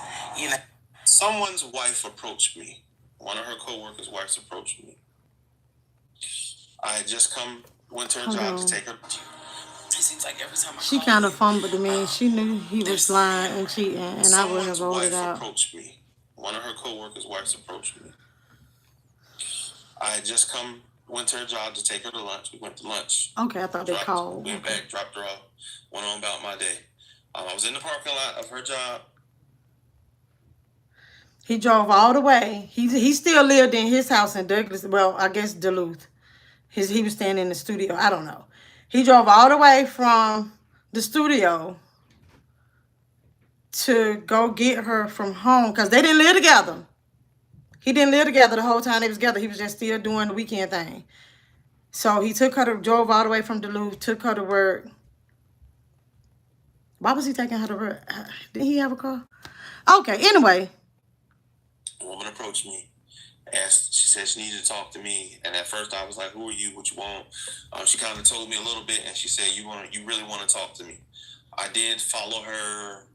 Someone's wife approached me. One of her co-workers' wives approached me. I had just went to her job to take her. It seems like every time She kind of fumbled to me. She knew he was lying and cheating, and I would have rolled it out. Someone's wife approached me. One of her co-workers' wives approached me. I had just went to her job to take her to lunch. We went to lunch. Okay, I thought they called. Went back, dropped her off, went on about my day. I was in the parking lot of her job. He drove all the way. He still lived in his house in Douglas. Well, I guess Duluth. He was staying in the studio. I don't know. He drove all the way from the studio to go get her from home because they didn't live together. He didn't live together the whole time they was together. He was just still doing the weekend thing. So he drove all the way from Duluth, took her to work. Why was he taking her to work? Did he have a car? Okay, anyway. A woman approached me. She said she needed to talk to me, and at first I was like, "Who are you? What you want?" She kind of told me a little bit, and she said, "You really want to talk to me?" I did follow her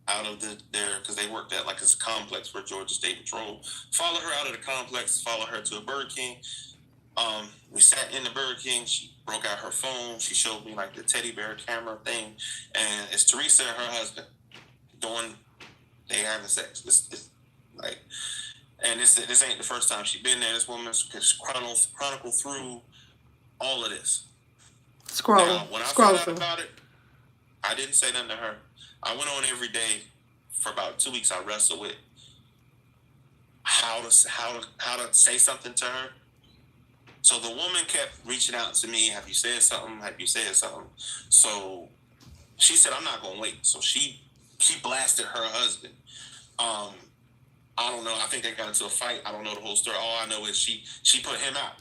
out of there because they worked at it's a complex for Georgia State Patrol. Follow her out of the complex. Follow her to a Burger King. We sat in the Burger King. She broke out her phone. She showed me the teddy bear camera thing, and it's Teresa and her husband they having sex. And this ain't the first time she's been there. This woman's chronicled through all of this. When I found out about it, I didn't say nothing to her. I went on every day for about 2 weeks. I wrestled with how to say something to her So the woman kept reaching out to me. Have you said something? Have you said something? So she said, I'm not going to wait. So she blasted her husband. I don't know. I think they got into a fight. I don't know the whole story. All I know is she put him out.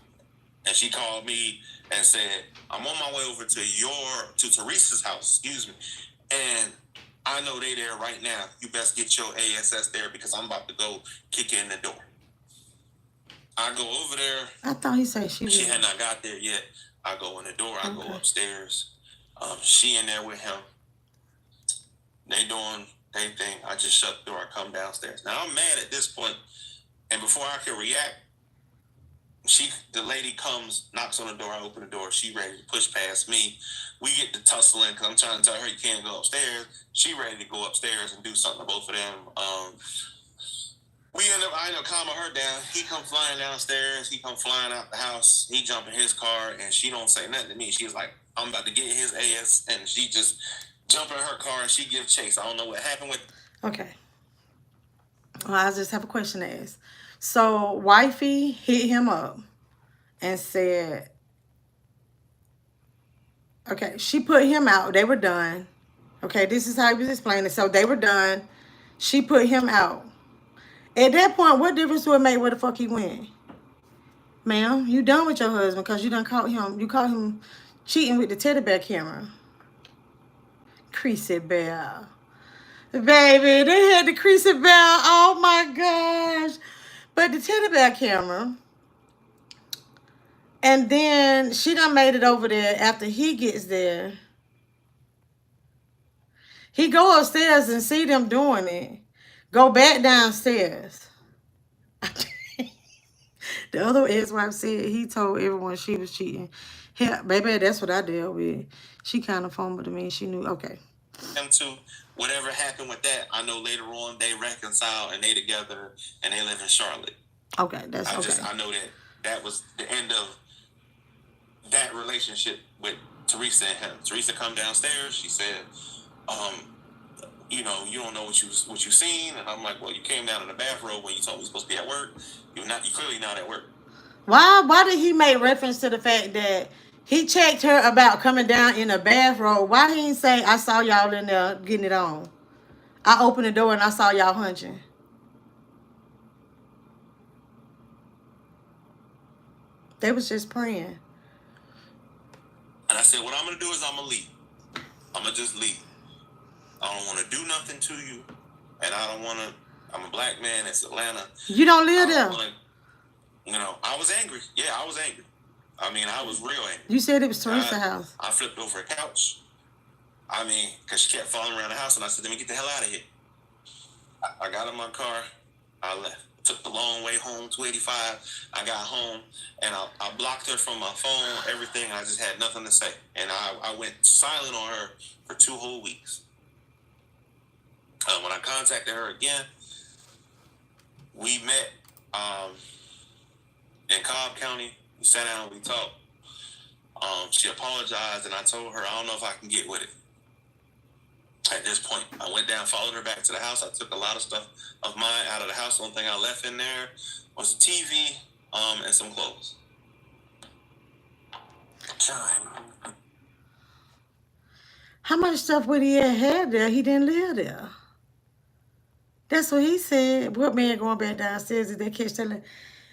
And she called me and said, I'm on my way over to Teresa's house, excuse me. And I know they there right now. You best get your ASS there because I'm about to go kick in the door. I go over there. I thought he said she had not got there yet. I go in the door. I go upstairs. She in there with him. They doing their thing. I just shut the door. I come downstairs. Now I'm mad at this point, and before I can react, the lady comes, knocks on the door. I open the door. She ready to push past me. We get to tussling because I'm trying to tell her you can't go upstairs. She ready to go upstairs and do something to both of them. I end up calming her down. He come flying downstairs. He come flying out the house. He jump in his car, and she don't say nothing to me. She's like, I'm about to get his ass, and she just jump in her car and she give chase. I don't know what happened with. Okay. Well, I just have a question to ask. So, wifey hit him up and said, okay, she put him out. They were done. Okay, this is how he was explaining. So, they were done. She put him out. At that point, what difference would it make where the fuck he went? Ma'am, you done with your husband because you done caught him. You caught him cheating with the teddy bear camera. Creasy bear. Baby, they had the creasy bear. Oh my gosh. But the teddy bear camera. And then she done made it over there after he gets there. He go upstairs and see them doing it. Go back downstairs. The other ex-wife said he told everyone she was cheating. Yeah, baby, that's what I dealt with. She kind of fumbled to me. She knew, okay. Them two, whatever happened with that, I know later on they reconciled and they together and they live in Charlotte. Okay, that's okay. I know that was the end of that relationship with Teresa and him. Teresa come downstairs. She said, you don't know what you seen. And I'm like, well, you came down in the bathrobe when you told me you were supposed to be at work. You clearly not at work. Why did he make reference to the fact that he checked her about coming down in a bathrobe? Why he didn't say, I saw y'all in there getting it on? I opened the door and I saw y'all hunching. They was just praying. And I said, what I'm going to do is I'm going to leave. I'm going to just leave. I don't want to do nothing to you. And I don't want to, I'm a black man. It's Atlanta. You don't live there. I was angry. Yeah, I was angry. I mean, I was real angry. You said it was Teresa's house. I flipped over a couch. I mean, because she kept falling around the house. And I said, let me get the hell out of here. I got in my car. I left. Took the long way home, 285. I got home, and I blocked her from my phone, everything. I just had nothing to say. And I went silent on her for 2 whole weeks. When I contacted her again, we met in Cobb County. We sat down, we talked. She apologized, and I told her, I don't know if I can get with it. At this point, I went down, followed her back to the house. I took a lot of stuff of mine out of the house. The only thing I left in there was a TV and some clothes. Time. How much stuff would he have had there? He didn't live there. That's what he said. What man going back downstairs did they catch that?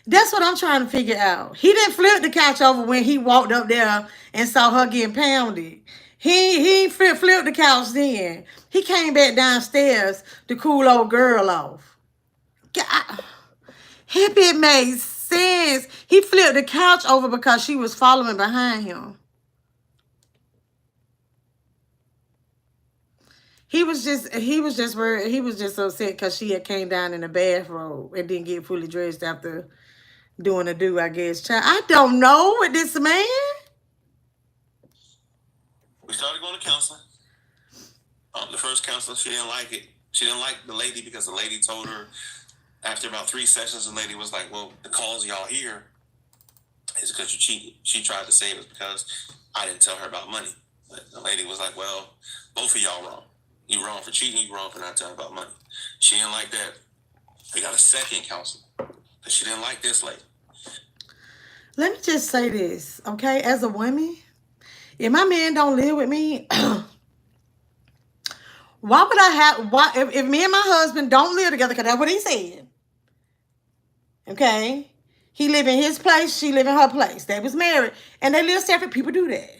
That's what I'm trying to figure out. He didn't flip the couch over when he walked up there and saw her getting pounded. He flipped the couch then. He came back downstairs to cool old girl off. God, it made sense. He flipped the couch over because she was following behind him. He was just upset because she had came down in a bathrobe and didn't get fully dressed after doing a do, I guess. Child, I don't know with this man. We started going to counseling. The first counselor, she didn't like it. She didn't like the lady because the lady told her after about 3 sessions, the lady was like, well, the cause y'all here is because you cheated. She tried to say it was because I didn't tell her about money. But the lady was like, well, both of y'all wrong. You wrong for cheating, you wrong for not telling about money. She didn't like that. We got a second counselor. But she didn't like this lady. Let me just say this, okay? As a woman, if my man don't live with me, why would I have? Why if me and my husband don't live together? Because that's what he said. Okay, he live in his place, she live in her place. They was married, and they live separate. People do that.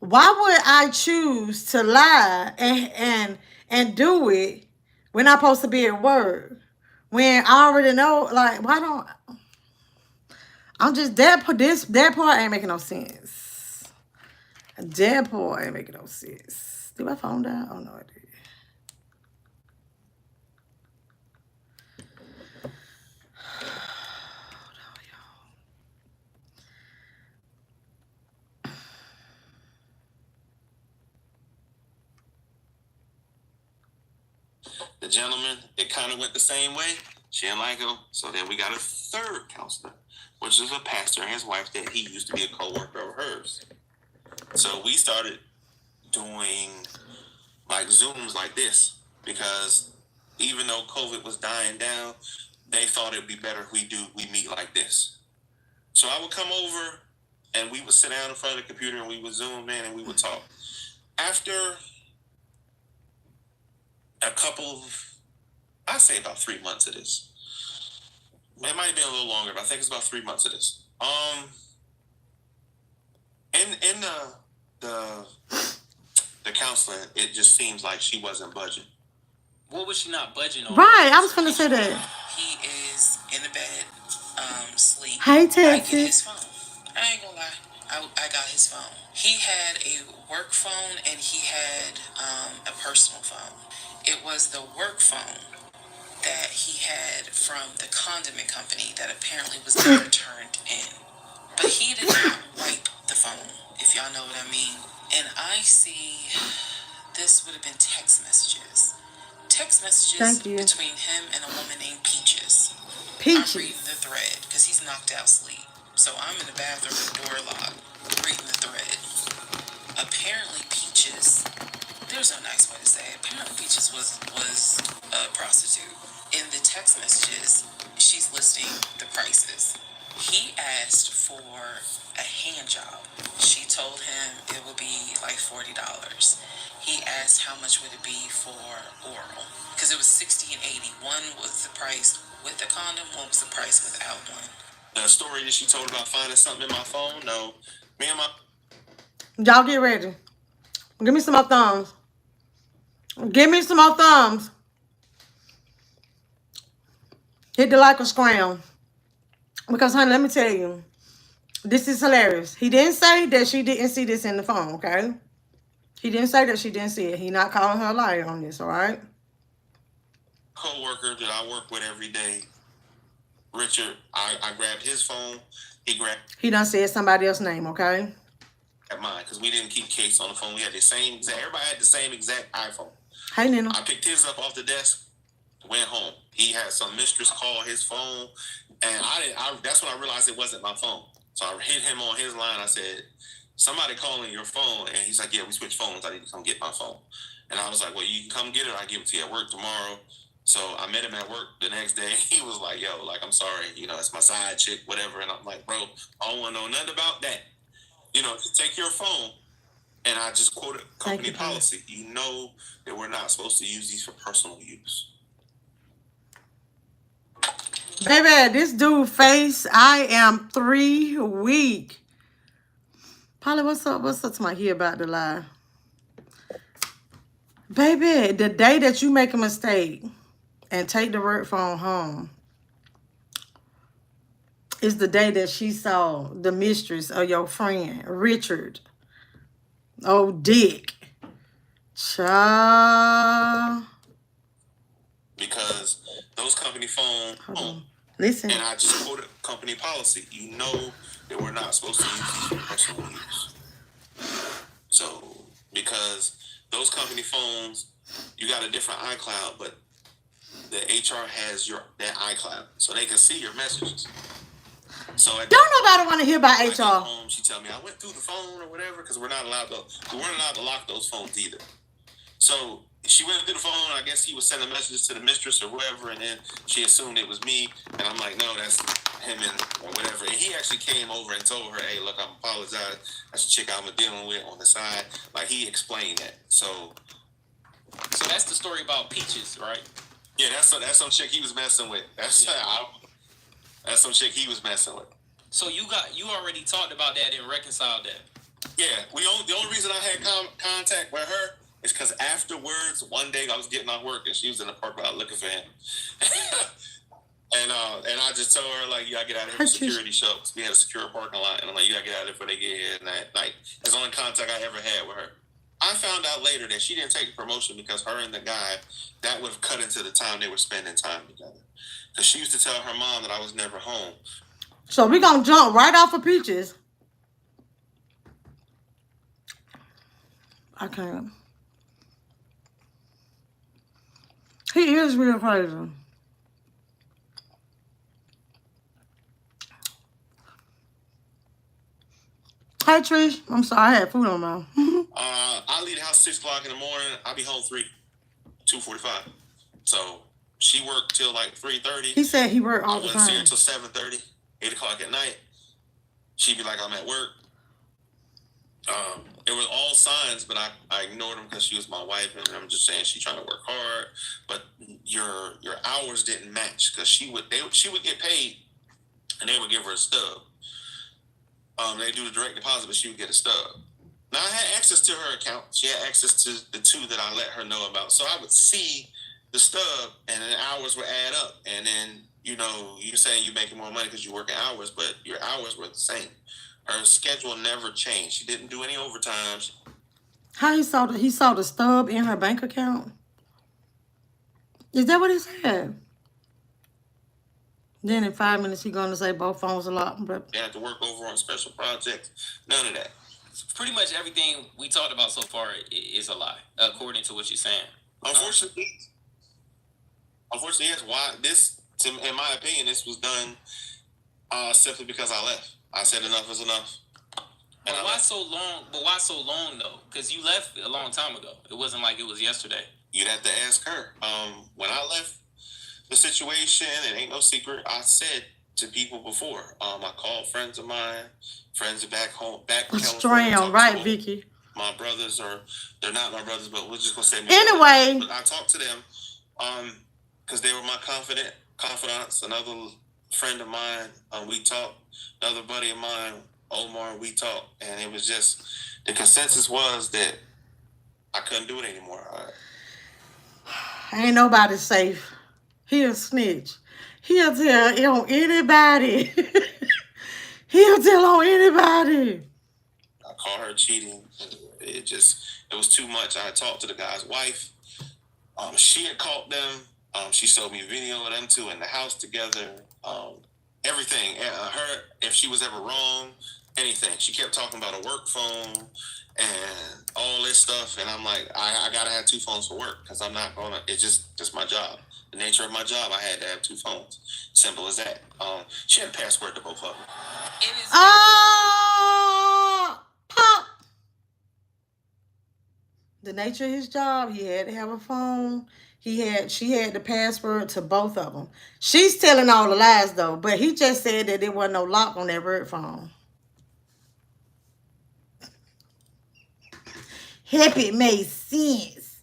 Why would I choose to lie and do it when I'm supposed to be at work? When I already know, like, why don't I'm just that part ain't making no sense. That part ain't making no sense. Did my phone die? Oh no, I did. The gentleman, it kind of went the same way. She didn't like him. So then we got a third counselor, which is a pastor and his wife that he used to be a co-worker of hers. So we started doing like Zooms like this because even though COVID was dying down, they thought it'd be better if we meet like this. So I would come over and we would sit down in front of the computer and we would Zoom in and we would talk. After a couple of, I'd say about 3 months of this. It might have been a little longer, but I think it's about 3 months of this. In the counseling, it just seems like she wasn't budging. What was she not budging on? Right, I was gonna say that. He is in the bed, sleep. Hey, I get Texas. his phone. I ain't gonna lie. I got his phone. He had a work phone and he had a personal phone. It was the work phone that he had from the condiment company that apparently was never turned in. But he did not wipe the phone, if y'all know what I mean. And I see this would have been text messages. Text messages between him and a woman named Peaches. I'm reading the thread because he's knocked out sleep. So I'm in the bathroom with the door locked, reading the thread. Apparently Peaches, there's no nice way to say it. Apparently Peaches was a prostitute. In the text messages, she's listing the prices. He asked for a hand job. She told him it would be like $40. He asked how much would it be for oral. Because it was 60 and 80. One was the price with the condom, one was the price without one. The story that she told about finding something in my phone, no. Me and my... Y'all get ready. Give me some more thumbs. Give me some more thumbs. Hit the like or scram. Because, honey, let me tell you. This is hilarious. He didn't say that she didn't see this in the phone, okay? He didn't say that she didn't see it. He not calling her a liar on this, all right? Co-worker that I work with every day, Richard, I grabbed his phone. He done said somebody else's name, okay? At mine, because we didn't keep case on the phone. We had the same exact, everybody had the same exact iPhone. Hey, Nina. I picked his up off the desk, went home. He had some mistress call his phone, and that's when I realized it wasn't my phone. So I hit him on his line. I said, somebody calling your phone. And he's like, yeah, we switched phones. I need to come get my phone. And I was like, well, you can come get it. I'll give it to you at work tomorrow. So I met him at work the next day. He was like, yo, like, I'm sorry. You know, it's my side chick, whatever. And I'm like, bro, I don't want to know nothing about that. You know, take your phone. And I just quoted company policy. You know that we're not supposed to use these for personal use. Baby, this dude face, I am 3 weak. Polly, what's up? What's up to my here about the lie? Baby, the day that you make a mistake and take the work phone home is the day that she saw the mistress of your friend, Richard. Oh, Dick. Child. Because those company phones, listen. And I just quoted company policy. You know that we're not supposed to use these for personal use. So, because those company phones, you got a different iCloud, but the HR has that iCloud, so they can see your messages. So don't nobody want to hear about HR. Home, she tell me I went through the phone or whatever because we weren't allowed to lock those phones either. So she went through the phone. I guess he was sending messages to the mistress or whoever, and then she assumed it was me. And I'm like, no, that's him and whatever. And he actually came over and told her, "Hey, look, I'm apologizing. That's a chick I'm dealing with on the side." Like, he explained that. So that's the story about Peaches, right? yeah, that's some chick he was messing with. That's some chick he was messing with. So you already talked about that and reconciled that. Yeah, the only reason I had contact with her is because afterwards, one day I was getting off work and she was in the parking lot looking for him. And I just told her, like, you gotta get out of here for security shows. We had a secure parking lot, and I'm like, you gotta get out of there before they get here. And that's the only contact I ever had with her. I found out later that she didn't take the promotion because her and the guy, that would have cut into the time they were spending time together. Because she used to tell her mom that I was never home. So we're gonna jump right off of Peaches. I can't. He is real crazy. Hey Trish, I'm sorry, I had food on my mouth. I leave the house 6 o'clock in the morning. I'll be home 2:45. So she worked till like 3:30. He said he worked all the time. I wouldn't see her till 7:30, 8 o'clock at night. She'd be like, I'm at work. It was all signs, but I ignored them because she was my wife, and I'm just saying she's trying to work hard. But your hours didn't match because she would get paid, and they would give her a stub. They do the direct deposit, but she would get a stub. Now I had access to her account. She had access to the 2 that I let her know about, so I would see the stub, and then hours would add up, and then you're saying you're making more money because you're working hours, but your hours were the same. Her schedule never changed. She didn't do any overtimes. How he saw the stub in her bank account? Is that what he said? Then in 5 minutes he gonna say both phones are locked. But they have to work over on special projects. None of that. Pretty much everything we talked about so far is a lie, according to what you're saying. Unfortunately, yes. Why this? In my opinion, this was done simply because I left. I said enough is enough. But why so long? But why so long though? Because you left a long time ago. It wasn't like it was yesterday. You'd have to ask her. When I left the situation, it ain't no secret. I said to people before. I called friends of mine, friends back home, back in California. Right, Vicky. My brothers, or they're not my brothers, but we're just gonna say. Anyway, I talked to them, because they were my confidants. Another friend of mine, we talked. Another buddy of mine, Omar, we talked, and it was just the consensus was that I couldn't do it anymore. Ain't nobody safe. He a snitch. He'll tell on anybody. He'll tell on anybody. I caught her cheating. It was too much. I talked to the guy's wife. She had caught them. She showed me a video of them 2 in the house together. Everything. Her, if she was ever wrong, anything. She kept talking about a work phone and all this stuff. And I'm like, I gotta have 2 phones for work because I'm not gonna. It's just my job. The nature of my job, I had to have 2 phones. Simple as that. She had a password to both of them. Pop. The nature of his job, he had to have a phone. She had the password to both of them. She's telling all the lies though, but he just said that there wasn't no lock on that work phone. Hope it made sense.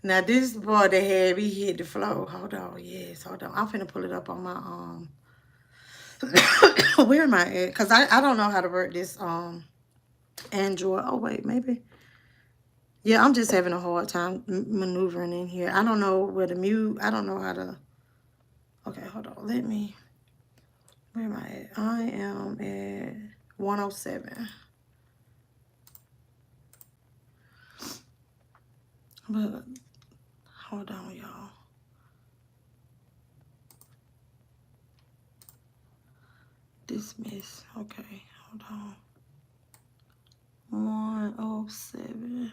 Now this boy that had me hit the floor. Hold on, yes, hold on. I'm finna pull it up on my where am I at? Cause I don't know how to work this Android. Oh wait, maybe. Yeah, I'm just having a hard time maneuvering in here. I don't know where to mute. I don't know how to. Okay, hold on. Let me. Where am I at? I am at 107. But hold on, y'all. Dismiss. Okay, hold on. 107.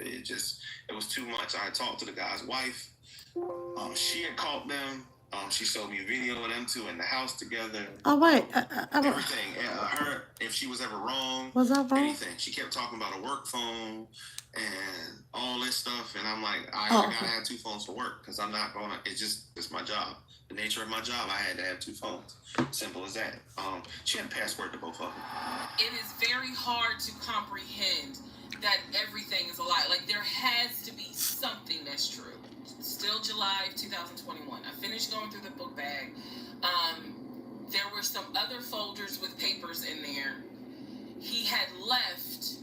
It was too much. I talked to the guy's wife. She had caught them. She showed me a video of them two in the house together. Oh, wait. Everything. Her, if she was ever wrong, Was I wrong? anything. She kept talking about a work phone and all this stuff. And I'm like, I gotta have 2 phones for work because I'm not gonna. It's my job. The nature of my job, I had to have 2 phones. Simple as that. She had a password to both of them. It is very hard to comprehend that everything is a lie. Like, there has to be something that's true. Still July of 2021. I finished going through the book bag. There were some other folders with papers in there. He had left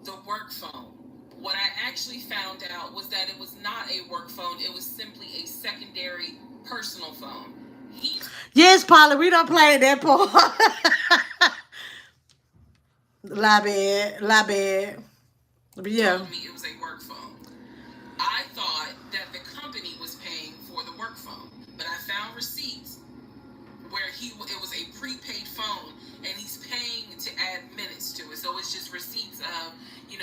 the work phone. What I actually found out was that it was not a work phone. It was simply a secondary personal phone. Yes, Polly, we don't play that part. Lie bad. Yeah. Told me it was a work phone. I thought that the company was paying for the work phone, but I found receipts where it was a prepaid phone, and he's paying to add minutes to it. So it's just receipts of, you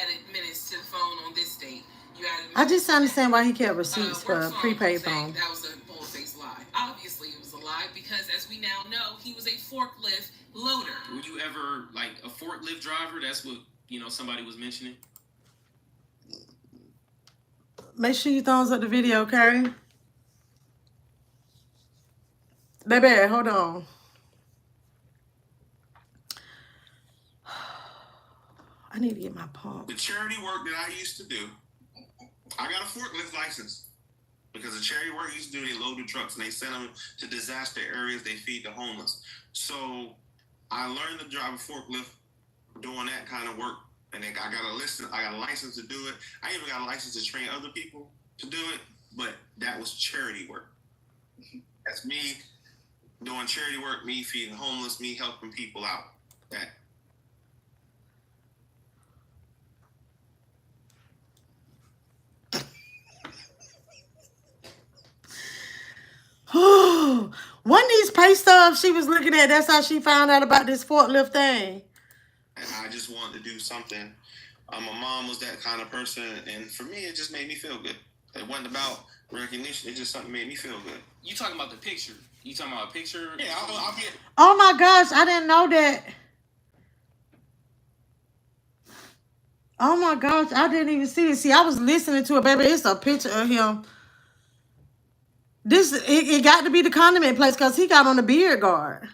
added minutes to the phone on this date. You added. I just understand why he kept receipts for a prepaid phone. That was a bull-faced lie. Obviously, it was a lie because, as we now know, he was a forklift loader. Were you ever like a forklift driver? That's what somebody was mentioning. Make sure you thumbs up the video, okay? Baby, hold on. I need to get my pump. The charity work that I used to do, I got a forklift license because the charity work I used to do, they load the trucks and they send them to disaster areas. They feed the homeless. So I learned to drive a forklift doing that kind of work. And then I got a license to do it. I even got a license to train other people to do it. But that was charity work. That's me doing charity work, me feeding homeless, me helping people out. That. One of these pay stubs she was looking at, that's how she found out about this forklift thing. And I just wanted to do something. My mom was that kind of person, and for me, it just made me feel good. It wasn't about recognition. It just something made me feel good. You talking about the picture? You talking about a picture? Yeah, I'll get. Oh my gosh, I didn't know that. Oh my gosh, I didn't even see it. See, I was listening to it, baby. It's a picture of him. It got to be the condiment place because he got on the beard guard.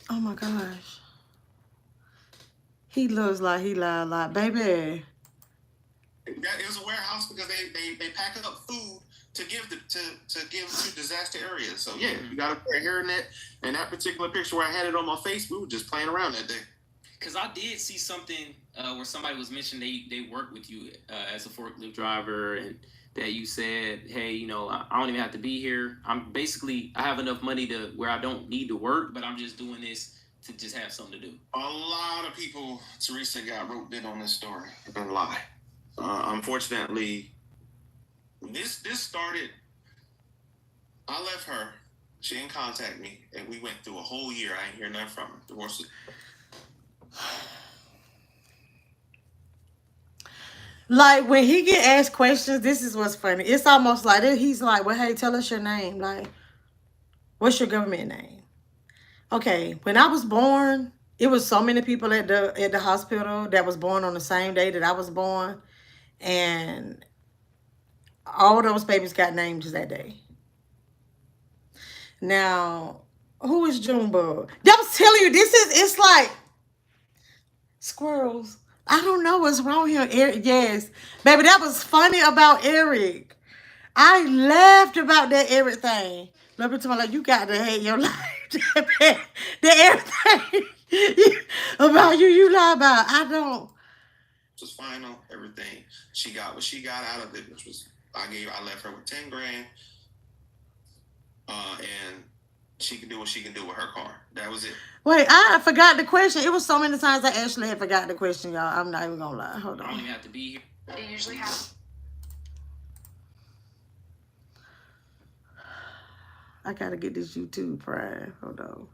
Oh my gosh. He looks like he lied a lot, baby. It was a warehouse because they pack up food to give to disaster areas. So yeah, you got to put hair in that. And that particular picture where I had it on my face, we were just playing around that day. Because I did see something where somebody was mentioning they work with you as a forklift driver, and that you said, hey, I don't even have to be here. I have enough money to where I don't need to work, but I'm just doing this to just have something to do. A lot of people, Teresa, got roped in on this story and lie. Unfortunately, this started. I left her. She didn't contact me, and we went through a whole year. I ain't hear nothing from her. Divorced. Like, when he get asked questions, this is what's funny. It's almost like he's like, well, hey, tell us your name. Like, what's your government name? Okay, when I was born, it was so many people at the hospital that was born on the same day that I was born. And all those babies got names that day. Now, who is Junebug? That was telling you, it's like squirrels. I don't know what's wrong here, Eric. Yes. Baby, that was funny about Eric. I laughed about that Eric thing. Look at me like, you got to hate your life. The everything about you lie about. I don't. It was final, everything. She got what she got out of it, which was, I left her with 10 grand. And she can do what she can do with her car. That was it. Wait, I forgot the question. It was so many times I actually had forgot the question, y'all. I'm not even gonna lie. Hold on. I don't even have to be here. It usually happens. I gotta get this YouTube Prime. Hold on.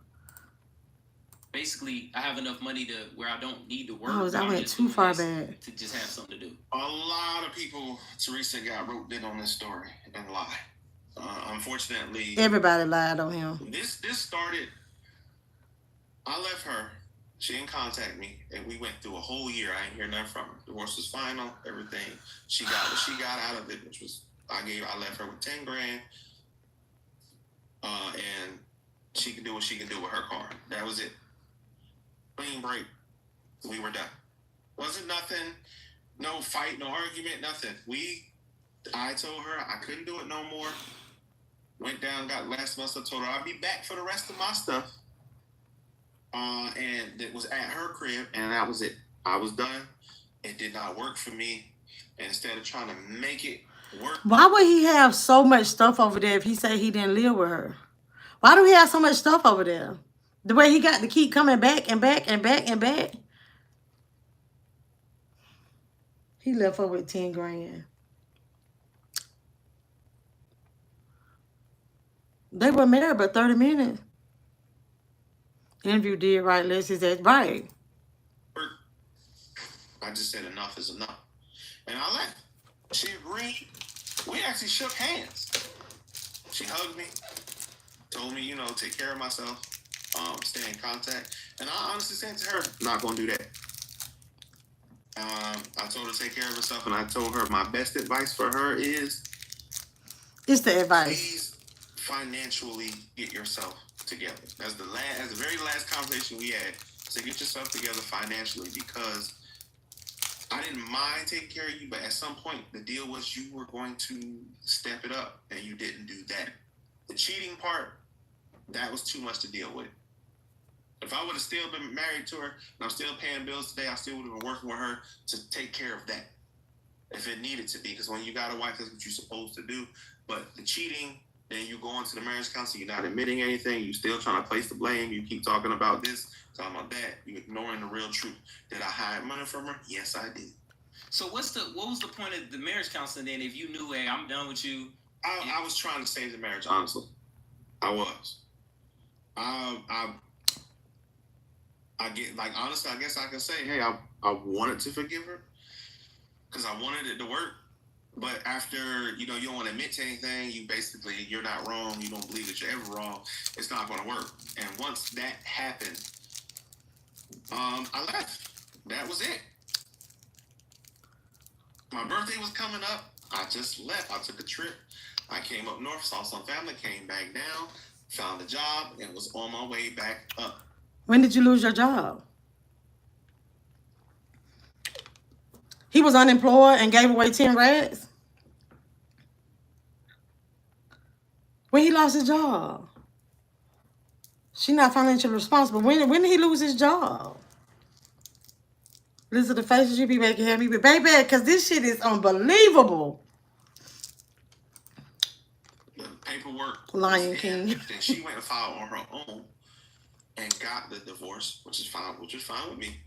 basically I have enough money to where I don't need to work. Oh, I I'm went just too doing far this back. to just have something to do. A lot of people, Teresa, got roped in on this story and lied. Unfortunately, Everybody lied on him. This started. I left her. She didn't contact me, and we went through a whole year. I ain't hear nothing from her. Divorce was final. Everything. She got what she got out of it, which was I left her with $10,000, and she could do what she could do with her car. That was it. Clean break. We were done. Wasn't nothing. No fight. No argument. Nothing. I told her I couldn't do it no more. Went down, got last month. I told her I'd be back for the rest of my stuff. And it was at her crib, and that was it. I was done. It did not work for me. And instead of trying to make it work. Why would he have so much stuff over there if he said he didn't live with her? Why do he have so much stuff over there? The way he got to keep coming back and back and back and back. He left her with $10,000. They were married but 30 minutes. Interview did right, Leslie said, right. I just said enough is enough. And I left. She agreed. We actually shook hands. She hugged me, told me, take care of myself, stay in contact. And I honestly said to her, not going to do that. I told her to take care of herself, and I told her my best advice for her is... It's the advice. Please financially get yourself together. That's the very last conversation we had. So get yourself together financially, because I didn't mind taking care of you, but at some point the deal was you were going to step it up, and you didn't do that. The cheating part, that was too much to deal with. If I would have still been married to her and I'm still paying bills today, I still would have been working with her to take care of that if it needed to be. Because when you got a wife, that's what you're supposed to do. But the cheating, then you go into the marriage council, you're not admitting anything, you're still trying to place the blame, you keep talking about this, talking about that, you're ignoring the real truth. Did I hide money from her? Yes, I did. So what was the point of the marriage counseling then if you knew, hey, I'm done with you? I was trying to save the marriage, honestly. I was. I get, honestly, I guess I can say, hey, I wanted to forgive her because I wanted it to work. But after, you don't want to admit to anything, you're not wrong, you don't believe that you're ever wrong, it's not going to work. And once that happened, I left. That was it. My birthday was coming up. I just left. I took a trip. I came up north, saw some family, came back down, found a job, and was on my way back up. When did you lose your job? He was unemployed and gave away 10 rats? When he lost his job? She not financially responsible. When did he lose his job? Listen to the faces you be making, hear me, but baby, because this shit is unbelievable. The paperwork. Lion King. Then she went and filed on her own and got the divorce, which is fine with me.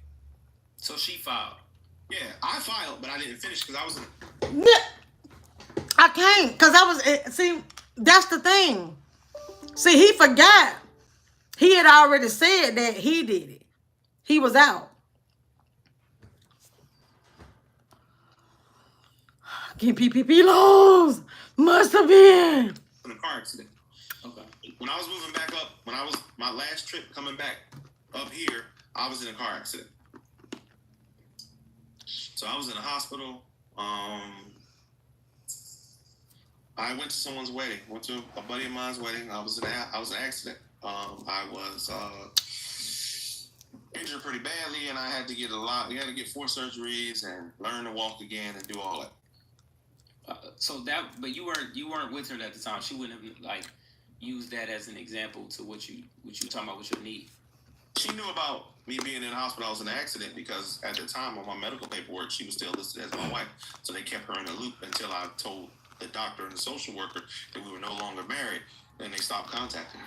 So she filed. Yeah, I filed, but I didn't finish because I was in. I can't, because I was, see, that's the thing. See, he forgot. He had already said that he did it. He was out. Get PPP loans. Must have been. In a car accident. Okay. When I was moving back up, my last trip coming back up here, I was in a car accident. So I was in a hospital. I went to someone's wedding. Went to a buddy of mine's wedding. I was in an accident. I was injured pretty badly, and I had to get We had to get 4 surgeries and learn to walk again and do all that. But you weren't with her at the time. She wouldn't have used that as an example to what you talking about with your knee. She knew about me being in the hospital. I was in an accident because at the time on my medical paperwork, she was still listed as my wife. So they kept her in the loop until I told the doctor and the social worker that we were no longer married. Then they stopped contacting me.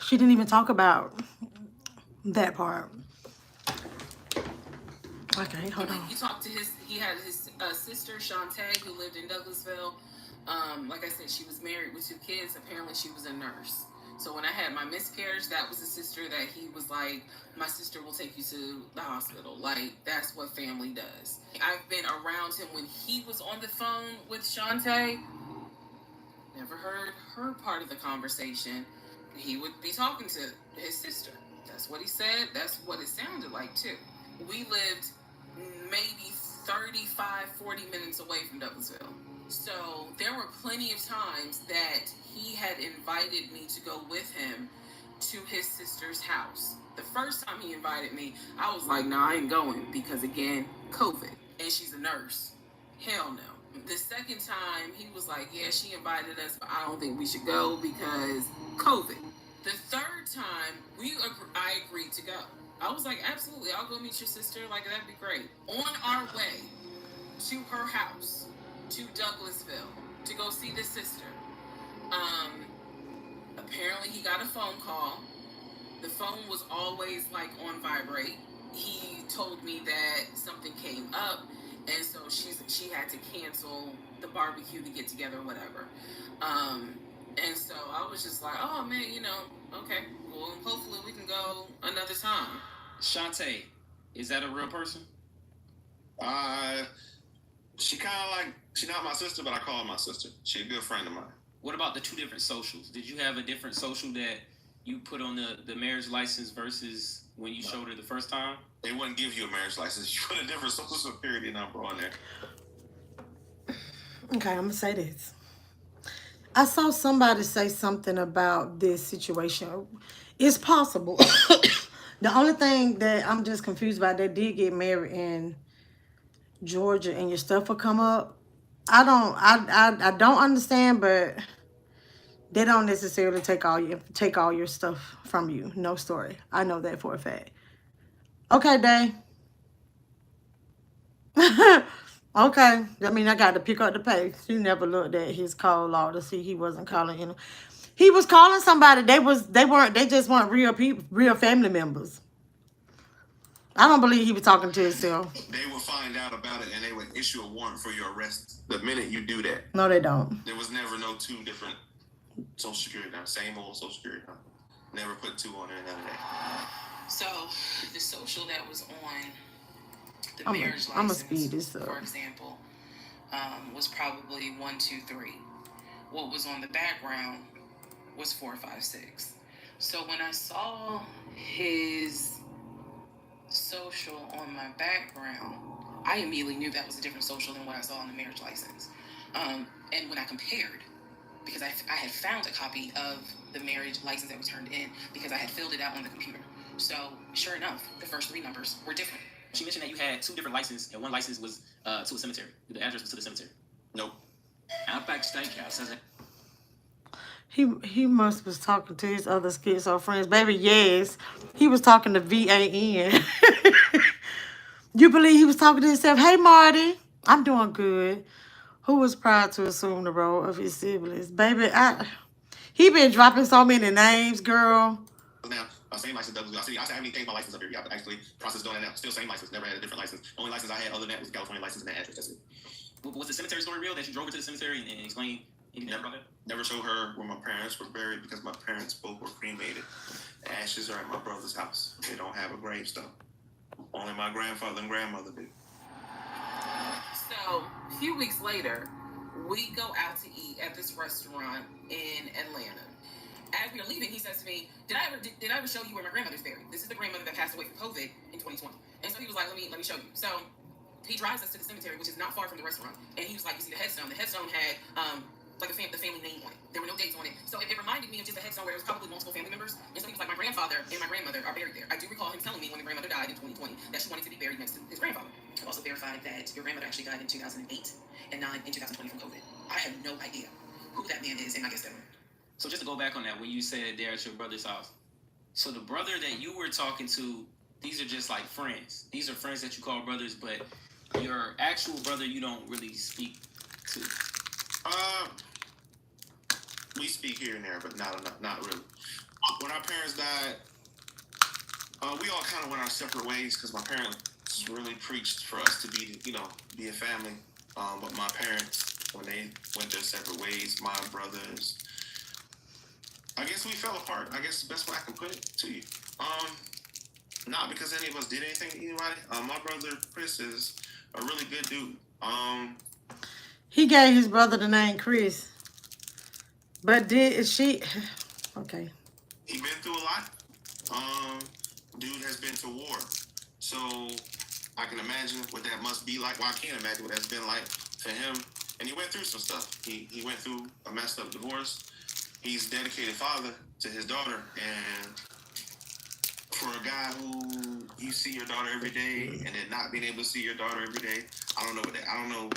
She didn't even talk about that part. Okay, hold on. You talked to he had his sister, Shantae, who lived in Douglasville. Like I said, she was married with 2 kids. Apparently she was a nurse. So when I had my miscarriage, that was the sister that he was like, my sister will take you to the hospital. Like, that's what family does. I've been around him when he was on the phone with Shantae. Never heard her part of the conversation. He would be talking to his sister. That's what he said. That's what it sounded like, too. We lived maybe 35, 40 minutes away from Douglasville. So there were plenty of times that he had invited me to go with him to his sister's house. The first time he invited me, I was like, nah, I ain't going because, again, COVID. And she's a nurse. Hell no. The second time, he was like, yeah, she invited us, but I don't think we should go because COVID. The third time, I agreed to go. I was like, absolutely, I'll go meet your sister. Like, that'd be great. On our way to her house, to Douglasville, to go see the sister, apparently he got a phone call. The phone was always, like, on vibrate. He told me that something came up, and so she had to cancel the barbecue to get together, whatever. And so I was just like, oh, man, okay, well, hopefully we can go another time. Shantae, is that a real person? She kind of like, she's not my sister, but I call her my sister. She's a good friend of mine. What about the two different socials? Did you have a different social that you put on the marriage license versus when you showed her the first time? They wouldn't give you a marriage license. You put a different social security number on there. Okay, I'm going to say this. I saw somebody say something about this situation. It's possible. The only thing that I'm just confused about, they did get married in Georgia and your stuff will come up. I don't understand, but they don't necessarily take all your stuff from you. No story. I know that for a fact. Okay, Day. Okay. I mean, I got to pick up the pace. He never looked at his call log to see he wasn't calling. He was calling somebody. They just weren't real people, real family members. I don't believe he was talking to himself. They will find out about it and they would issue a warrant for your arrest the minute you do that. No, they don't. There was never no two different social security numbers. Same old social security number. Never put two on there, none of that. So the social that was on the marriage license, I'm gonna speed this up. For example, was probably 1, 2, 3. What was on the background was 4, 5, 6. So when I saw his social on my background, I immediately knew that was a different social than what I saw on the marriage license. And when I compared, because I had found a copy of the marriage license that was turned in because I had filled it out on the computer. So sure enough, the first 3 numbers were different. She mentioned that you had 2 different licenses, and one license was to a cemetery. The address was to the cemetery. Nope. Outback Steakhouse says it. He must was talking to his other schizo friends. Baby, yes. He was talking to VAN. You believe he was talking to himself? Hey, Marty. I'm doing good. Who was proud to assume the role of his siblings? Baby, he been dropping so many names, girl. Now, same license. I haven't even changed my license up here. You have to actually process doing that now. Still same license. Never had a different license. The only license I had other than that was the California license and that address. That's it. Was the cemetery story real that you drove her to the cemetery and explained anything about that? Never showed her where my parents were buried because my parents both were cremated. The ashes are at my brother's house. They don't have a gravestone. Only my grandfather and grandmother do. So a few weeks later, we go out to eat at this restaurant in Atlanta. As we are leaving, he says to me, did I ever show you where my grandmother's buried? This is the grandmother that passed away from COVID in 2020. And so he was like, let me show you. So he drives us to the cemetery, which is not far from the restaurant. And he was like, you see the headstone? The headstone had like the family name on it. There were no dates on it. So it reminded me of just a headstone where there was probably multiple family members. And so he was like, my grandfather and my grandmother are buried there. I do recall him telling me when the grandmother died in 2020 that she wanted to be buried next to his grandfather. I've also verified that your grandmother actually died in 2008 and died in 2020 from COVID. I have no idea who that man is in my guest bedroom. So just to go back on that, when you said they're at your brother's house, so the brother that you were talking to, these are just like friends. These are friends that you call brothers, but your actual brother you don't really speak to. We speak here and there, but not really. When our parents died, we all kind of went our separate ways because my parents really preached for us to be a family. But my parents, when they went their separate ways, my brothers, I guess we fell apart. I guess the best way I can put it to you. Not because any of us did anything to anybody. My brother Chris is a really good dude. He gave his brother the name Chris. But did she... Okay. He been through a lot. Dude has been to war. So I can imagine what that must be like. Well, I can't imagine what that's been like for him. And he went through some stuff. He went through a messed up divorce. He's a dedicated father to his daughter. And for a guy who you see your daughter every day and then not being able to see your daughter every day, I don't know.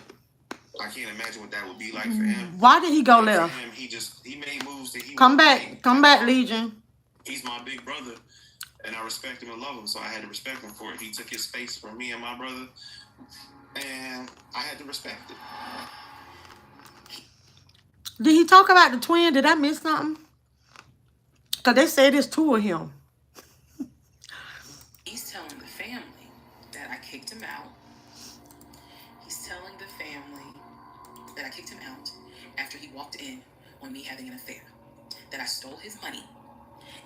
I can't imagine what that would be like for him. Why did he go left? For him, he made moves that he Come back, Legion. He's my big brother, and I respect him and love him, so I had to respect him for it. He took his space from me and my brother, and I had to respect it. Did he talk about the twin? Did I miss something? Because they said there's two of him. He's telling the family that I kicked him out. He's telling the family that I kicked him out after he walked in on me having an affair. That I stole his money.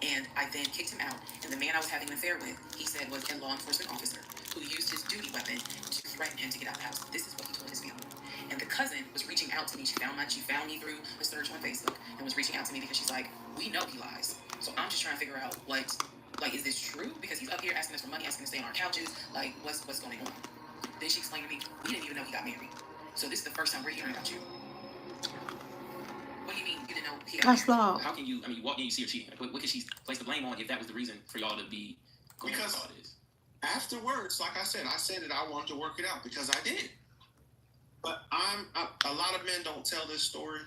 And I then kicked him out. And the man I was having an affair with, he said, was a law enforcement officer who used his duty weapon to threaten him to get out of the house. This is what he told his family. And the cousin was reaching out to me. She found me through a search on Facebook and was reaching out to me because she's like, we know he lies. So I'm just trying to figure out what, like, is this true? Because he's up here asking us for money, asking us to stay on our couches. Like, what's going on? Then she explained to me, we didn't even know he got married. So this is the first time we're hearing about you. What do you mean you didn't know he got married? How can you, you walk in, you see her cheating. What can she place the blame on if that was the reason for y'all to be going through all this? Afterwards, like I said that I wanted to work it out because I did. But a lot of men don't tell this story,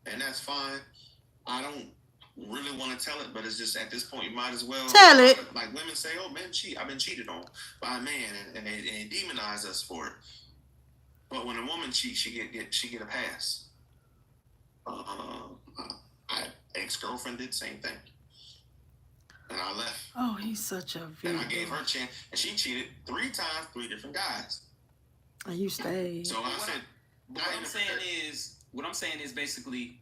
and that's fine. I don't really want to tell it, but it's just at this point you might as well tell it. Like women say, "Oh, men cheat. I've been cheated on by a man," and they demonize us for it. But when a woman cheats, she get a pass. My ex-girlfriend did the same thing, and I left. Oh, he's such a and I gave her a chance, and she cheated 3 times, 3 different guys. And you stayed. So I said, what I'm saying is basically,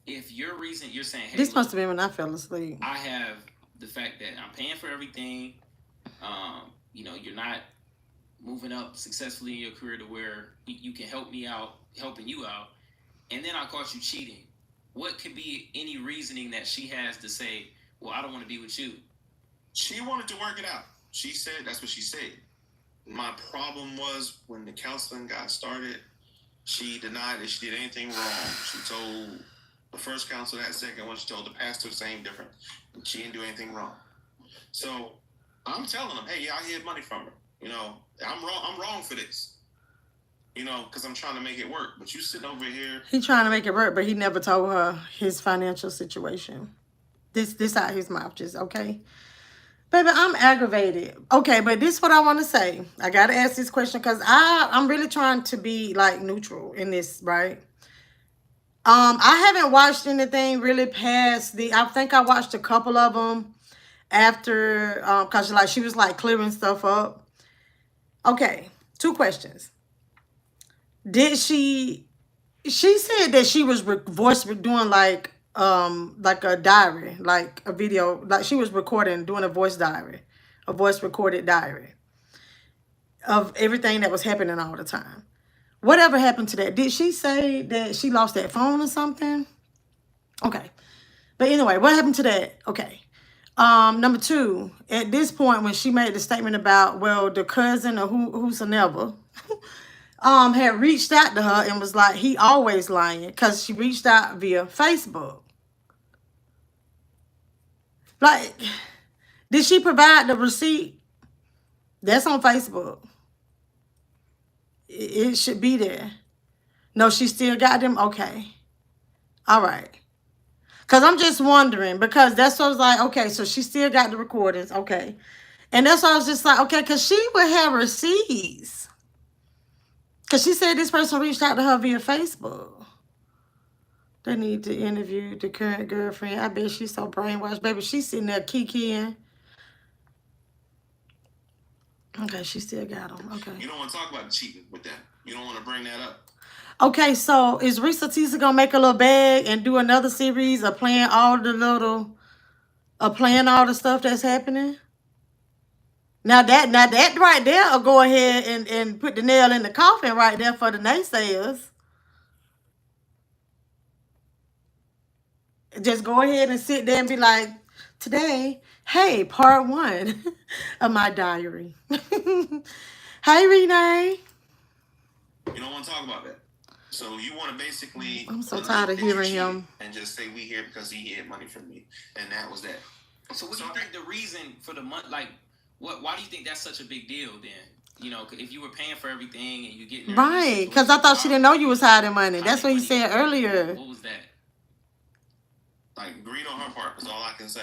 if your reason you're saying, hey, this must have been when I fell asleep. I have the fact that I'm paying for everything. You're not moving up successfully in your career to where you can helping you out, and then I caught you cheating. What could be any reasoning that she has to say, well, I don't want to be with you? She wanted to work it out. She said, that's what she said. My problem was when the counseling got started, she denied that she did anything wrong. She told the first counselor that second one, she told the pastor the same difference. She didn't do anything wrong. So I'm telling them, hey, I hid money from her. I'm wrong for this. Because I'm trying to make it work. But you sitting over here. He trying to make it work, but he never told her his financial situation. This out his mouth, just okay. Baby, I'm aggravated. Okay, but this is what I want to say. I got to ask this question because I'm really trying to be, like, neutral in this, right? I haven't watched anything really past I think I watched a couple of them after, because, like, she was, like, clearing stuff up. Okay, 2 questions. Did she said that she was doing, like a diary, like a video, like she was doing a voice recorded diary of everything that was happening all the time. Whatever happened to that? Did she say that she lost that phone or something? Okay. But anyway, what happened to that? Okay. Number 2, at this point when she made the statement about, well, the cousin or whosoever had reached out to her and was like, he always lying, because she reached out via Facebook. Like, did she provide the receipt? That's on Facebook. It should be there. No, she still got them? Okay. All right. Because I'm just wondering, because that's what I was like, okay, so she still got the recordings. Okay. And that's why I was just like, okay, because she would have receipts. Because she said this person reached out to her via Facebook. They need to interview the current girlfriend. I bet she's so brainwashed. Baby, she's sitting there kikiing. Okay, she still got them. Okay. You don't want to talk about the cheating with them. You don't want to bring that up. Okay, so is Risa Tisa gonna make a little bag and do another series of playing all the stuff that's happening? Now that right there will go ahead and put the nail in the coffin right there for the naysayers. Just go ahead and sit there and be like, today, hey, part 1 of my diary. Hey, Renee. You don't want to talk about that. So you want to basically... I'm so tired of hearing him. And just say we here because he hid money from me. And that was that. So what do you think the reason for the month, like, why do you think that's such a big deal then? You know, if you were paying for everything and you getting... Right, because I thought she didn't know you was hiding money. That's what you said earlier. What was that? Like, greed on her part is all I can say.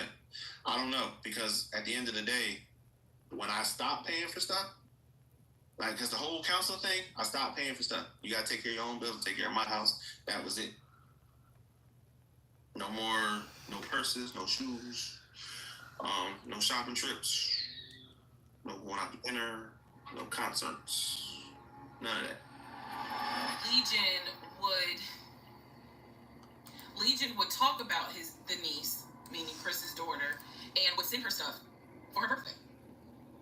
I don't know, because at the end of the day, when I stopped paying for stuff, like, because the whole council thing, I stopped paying for stuff. You got to take care of your own bills, take care of my house. That was it. No more, no purses, no shoes, no shopping trips, no going out to dinner, no concerts, none of that. Legion would talk about the niece, meaning Chris's daughter, and would send her stuff for her birthday.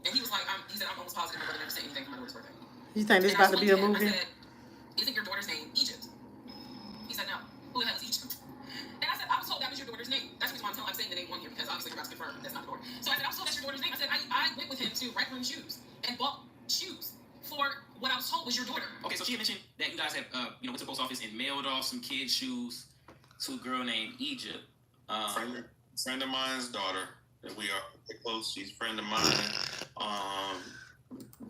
And he was like, he said, I'm almost positive my brother never sent anything for my daughter's birthday. You think this about to be a movie? I said, isn't your daughter's name Egypt? He said, no. Who the hell is Egypt? And I said, I was told that was your daughter's name. That's the reason why I'm saying the name on here, because obviously you're about to confirm that's not the daughter. So I said, I was told that's your daughter's name. I said, I went with him to Right Room Shoes and bought shoes for what I was told was your daughter. Okay, so she had mentioned that you guys have, went to the post office and mailed off some kids' shoes to a girl named Egypt. Friend of mine's daughter. That we are close. She's a friend of mine.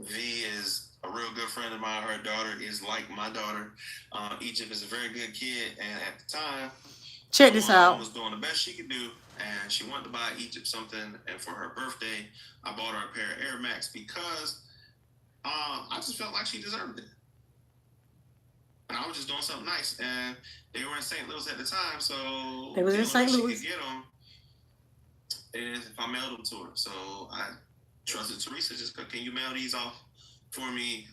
V is a real good friend of mine. Her daughter is like my daughter. Egypt is a very good kid, and at the time, check this out. Mom was doing the best she could do, and she wanted to buy Egypt something. And for her birthday, I bought her a pair of Air Max because I just felt like she deserved it. And I was just doing something nice, and they were in St. Louis at the time, so they was in St. Louis. She could get them if I mailed them to her. So I trusted Teresa. Just can you mail these off for me?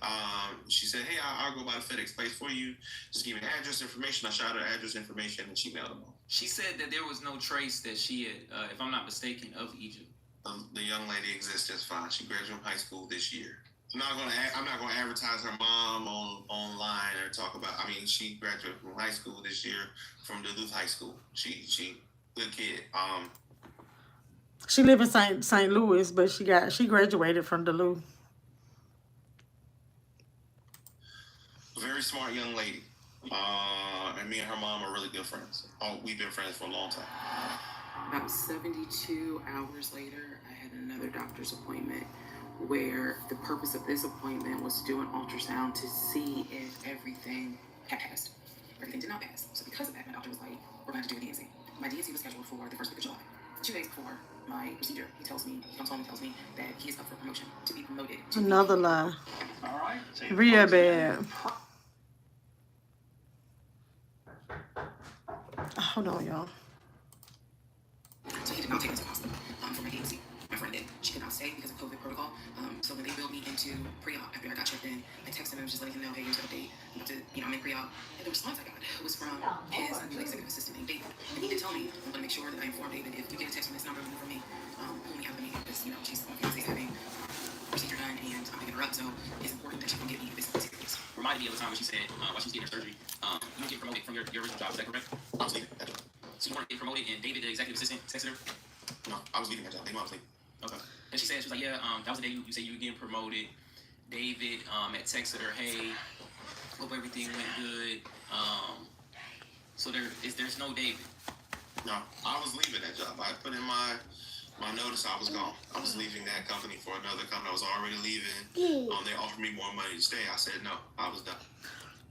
She said, hey, I'll go by the FedEx place for you. Just give me address information. I shot her address information, and she mailed them off. She said that there was no trace that she had, if I'm not mistaken, of Egypt. The young lady exists just fine. She graduated from high school this year. I'm not gonna advertise her mom online or talk about. I mean, she graduated from high school this year from Duluth High School. She good kid. She live in St. Louis, but she graduated from Duluth. Very smart young lady. And me and her mom are really good friends. We've been friends for a long time. About 72 hours later, I had another doctor's appointment where the purpose of this appointment was to do an ultrasound to see if everything had passed. Everything did not pass. So because of that, my doctor was like, we're going to do a DNC. My DNC was scheduled for the first week of July. 2 days before my procedure, he comes home and tells me that he is up for promotion, to be promoted. Another lie. All right. Real bad. Hold on, y'all. So he did not take me to the hospital for my DNC. My friend did. She could not stay because of COVID protocol. So when they billed me into pre-op after I got checked in, I texted him just letting him know, hey, here's the update. I'm in pre-op. And the response I got was from his new executive assistant named David. And he did tell me, I'm going to make sure that I inform David if you get a text from this number from me, pull me out of the meeting because, she's having a procedure done and I'm picking her up. So it's important that you can get me this case. Reminded me of the time when she said, while she was getting her surgery, you were getting promoted from your original job. Is that correct? I was leaving that job. So you weren't getting promoted and David, the executive assistant, texted her? No, I was leaving that job. They knew I was leaving. Okay. And she was like, yeah, that was the day you said you were getting promoted. David had texted her, hey, hope everything went good. So there's no David. No, I was leaving that job. I put in my notice. I was gone. I was leaving that company for another company. I was already leaving. They offered me more money to stay. I said no. I was done.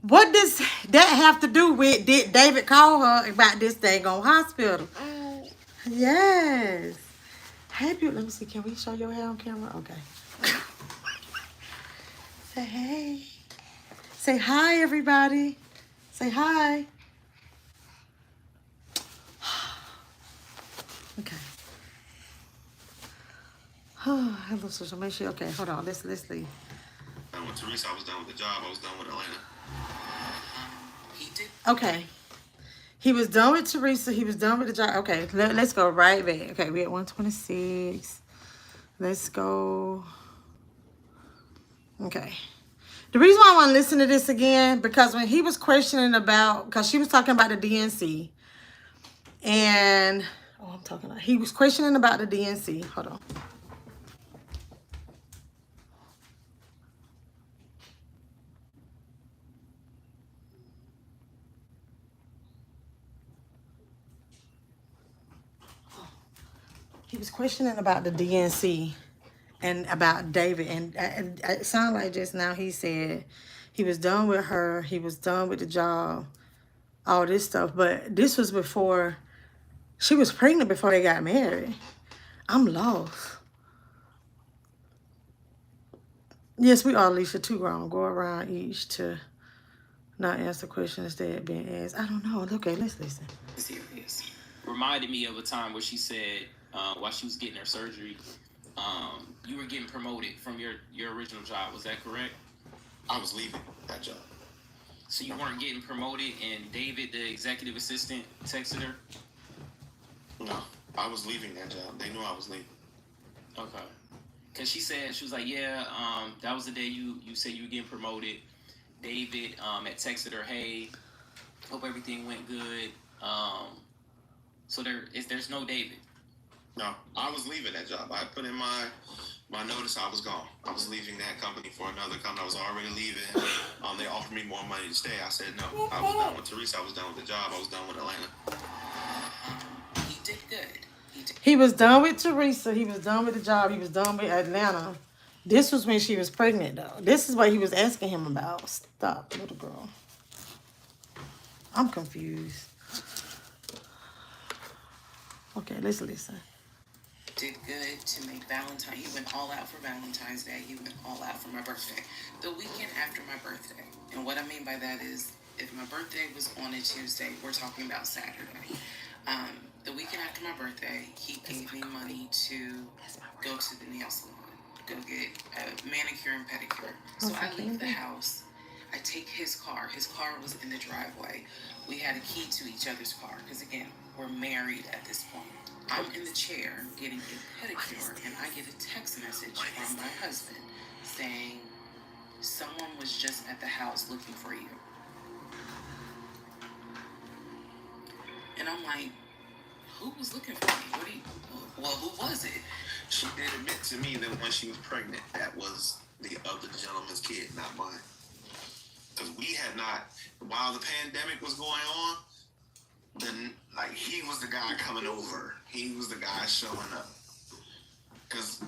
What does that have to do with, did David call her about this thing on hospital? Yes. Hey, beautiful. Let me see. Can we show your hair on camera? Okay. Say hey. Say hi, everybody. Say hi. Okay. Hello, social. Make sure. Okay, hold on. Let's leave. And with Teresa, I was done with the job. I was done with Atlanta. Okay. He was done with Teresa. He was done with the job. Okay, let's go right back. Okay, we at 126. Let's go. Okay. The reason why I want to listen to this again, because when he was questioning about, because she was talking about the DNC, and, he was questioning about the DNC. Hold on. He was questioning about the DNC and about David. And it sounded like just now he said he was done with her. He was done with the job, all this stuff. But this was before, she was pregnant before they got married. I'm lost. Yes, we are, Alicia, too grown. Go around each to not answer questions that had been asked. I don't know. Okay, let's listen. Serious. Reminded me of a time where she said, while she was getting her surgery, you were getting promoted from your original job. Was that correct? I was leaving that job. So you weren't getting promoted, and David, the executive assistant, texted her? No, I was leaving that job. They knew I was leaving. Okay. Because she said, she was like, yeah, that was the day you said you were getting promoted. David had texted her, hey, hope everything went good. So there's no David. No, I was leaving that job. I put in my notice. I was gone. I was leaving that company for another company. I was already leaving. They offered me more money to stay. I said no. I was done with Teresa. I was done with the job. I was done with Atlanta. He did good. He was done with Teresa. He was done with the job. He was done with Atlanta. This was when she was pregnant, though. This is what he was asking him about. Stop, little girl. I'm confused. Okay, let's listen. Did good to make Valentine. He went all out for Valentine's Day. He went all out for my birthday. The weekend after my birthday. And what I mean by that is, if my birthday was on a Tuesday, we're talking about Saturday. The weekend after my birthday, he gave me money to go to the nail salon, go get a manicure and pedicure. So I leave the house. I take his car. His car was in the driveway. We had a key to each other's car because, again, we're married at this point. I'm in the chair getting a pedicure, and I get a text message from my husband saying, someone was just at the house looking for you. And I'm like, who was looking for me? Who was it? She did admit to me that when she was pregnant, that was the other gentleman's kid, not mine. Because we had not, while the pandemic was going on, then like he was the guy coming over. He was the guy showing up. Because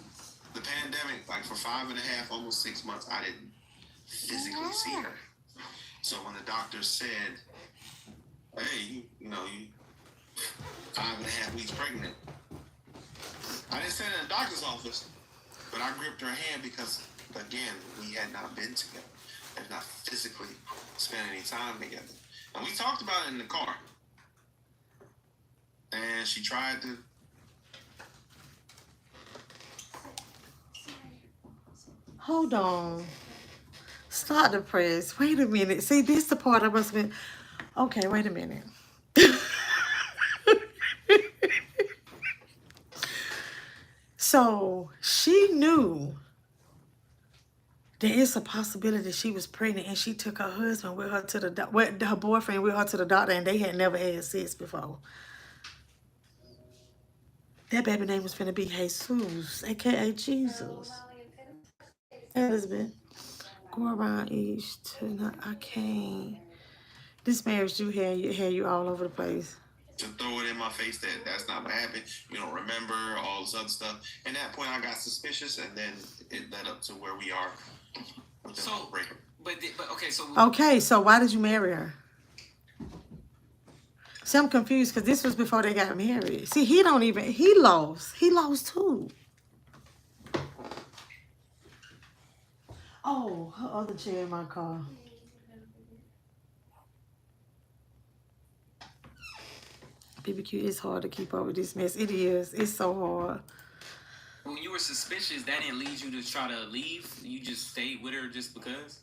the pandemic, like for 5.5, almost 6 months, I didn't physically see her. So when the doctor said, hey, you 5.5 weeks pregnant, I didn't say it in the doctor's office, but I gripped her hand because, again, we had not been together. Had not physically spent any time together. And we talked about it in the car. And she tried to... Hold on. Start the press. Wait a minute. See, this is the part I must have been... Okay, wait a minute. So, she knew there is a possibility that she was pregnant, and she took her husband with her to the her boyfriend with her to the doctor, and they had never had sex before. That baby name was finna be Jesus, aka Jesus. Elizabeth, go around each to I can't. This marriage do had you all over the place. To throw it in my face that that's not what happened. You don't remember all this other stuff. And at that point, I got suspicious, and then it led up to where we are. So, okay, so... Okay, so why did you marry her? See, I'm confused because this was before they got married. See, he lost. He lost too. Oh, her other chair in my car. BBQ, it's hard to keep up with this mess. It is. It's so hard. When you were suspicious, that didn't lead you to try to leave? You just stayed with her just because?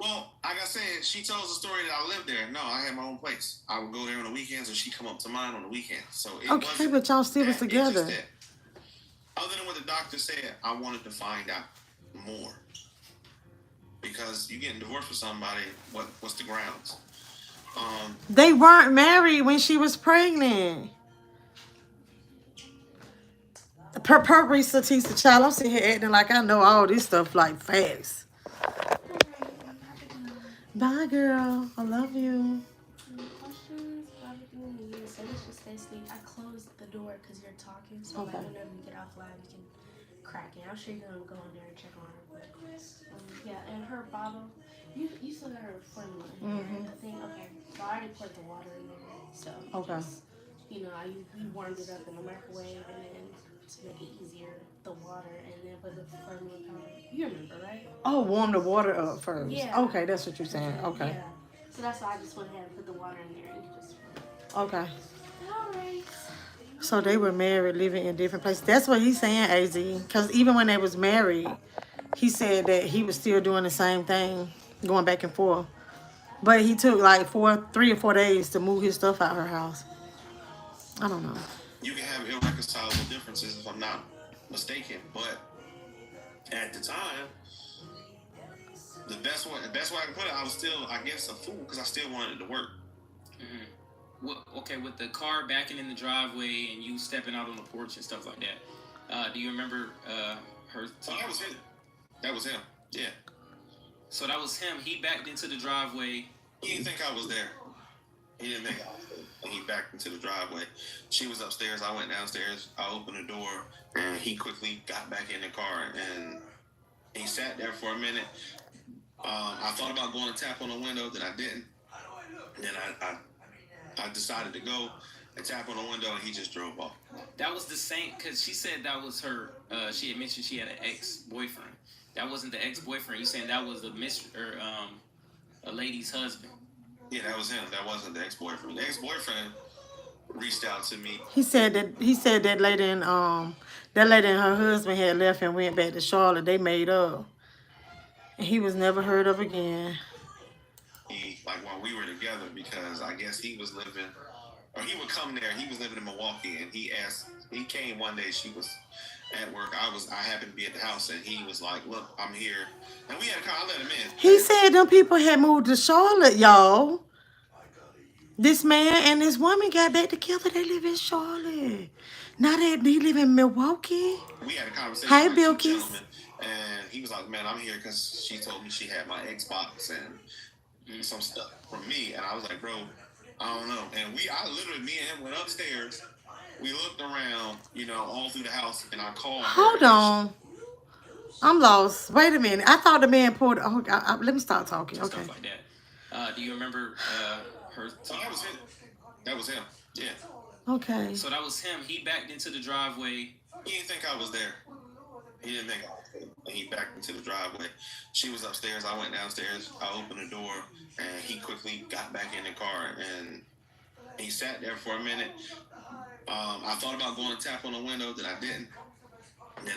Well, like I said, she tells the story that I lived there. No, I had my own place. I would go there on the weekends, and she'd come up to mine on the weekends. So it Okay, wasn't but y'all still was that. It's just together. that. Other than what the doctor said, I wanted to find out more. Because you getting divorced with somebody, what's the grounds? They weren't married when she was pregnant. Reese Latisa child, I'm sitting here acting like I know all this stuff like facts. Bye, girl. I love you. Any questions? So let's just stay asleep. I closed the door because you're talking, so Okay. like whenever we get off live, you can crack it. I'm sure you're gonna go in there and check on her. But, yeah, and her bottle, you still got her formula in there. I think okay. So I already poured the water in there. So Okay. just, you warmed it up in the microwave, and then to make it easier, the water, and then put the formula powder. You remember, right? Oh, warm the water up first. Yeah. Okay, that's what you're saying. Okay. Yeah. So that's why I just went ahead and put the water in there and just. Okay. All right. So they were married, living in different places. That's what he's saying, AZ. Because even when they was married, he said that he was still doing the same thing, going back and forth. But he took like 3 or 4 days to move his stuff out her house. I don't know. You can have irreconcilable differences, if I'm not mistaken. But at the time, the best way I can put it, I was still, I guess, a fool because I still wanted it to work. Well, okay, with the car backing in the driveway and you stepping out on the porch and stuff like that, do you remember her? So that was him. That was him. Yeah. So that was him. He backed into the driveway. He didn't think I was there. He didn't think I was there. And he backed into the driveway. She was upstairs. I went downstairs. I opened the door, and he quickly got back in the car, and he sat there for a minute. I thought about going to tap on the window, then I didn't. Then I decided to go and tap on the window, and he just drove off. That was the same, because she said that was her, she had mentioned she had an ex-boyfriend. That wasn't the ex-boyfriend. You saying that was a lady's husband. Yeah, that was him. That wasn't the ex-boyfriend. The ex-boyfriend reached out to me. He said that lady and her husband had left and went back to Charlotte. They made up. And he was never heard of again. While we were together, because I guess he was living, or he would come there. He was living in Milwaukee, and he came one day. She was at work. I happened to be at the house, and he was like, "Look, I'm here." And I let him in. He said them people had moved to Charlotte, y'all. This man and this woman got back together. They live in Charlotte. Now they live in Milwaukee. We had a conversation. Hi, with two Bilkis. gentlemen, and he was like, "Man, I'm here because she told me she had my Xbox and some stuff from me." And I was like, "Bro, I don't know." And me and him went upstairs. We looked around, all through the house, and I called her. Hold on. I'm lost. Wait a minute. I thought the man pulled. Let me start talking. Okay. Stuff like that. Do you remember her? So that was him. That was him. Yeah. Okay. So that was him. He backed into the driveway. He didn't think I was there. He didn't think I was there. And he backed into the driveway. She was upstairs. I went downstairs. I opened the door, and he quickly got back in the car, and he sat there for a minute. I thought about going to tap on the window, then I didn't. And then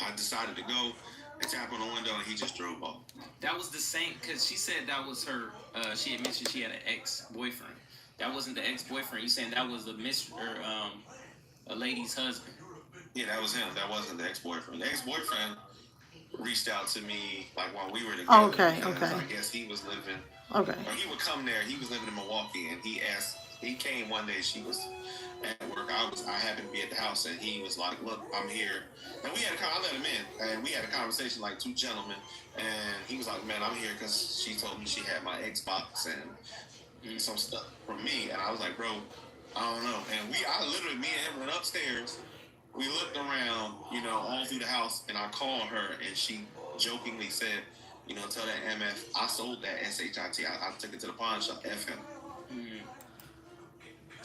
I decided to go and tap on the window, and he just drove off. That was the same, because she said that was her, she had mentioned she had an ex-boyfriend. That wasn't the ex-boyfriend. You saying that was a lady's husband. Yeah, that was him. That wasn't the ex-boyfriend. The ex-boyfriend reached out to me while we were together. Okay. I guess he was living. Okay. Or he would come there. He was living in Milwaukee, and he came one day. She was at work. I happened to be at the house, and he was like, "Look, I'm here." And I let him in, and we had a conversation like two gentlemen. And he was like, "Man, I'm here because she told me she had my Xbox and some stuff from me." And I was like, "Bro, I don't know." And me and him went upstairs. We looked around, all through the house, and I called her, and she jokingly said, "Tell that MF I sold that SHIT. I took it to the pawn shop. F him."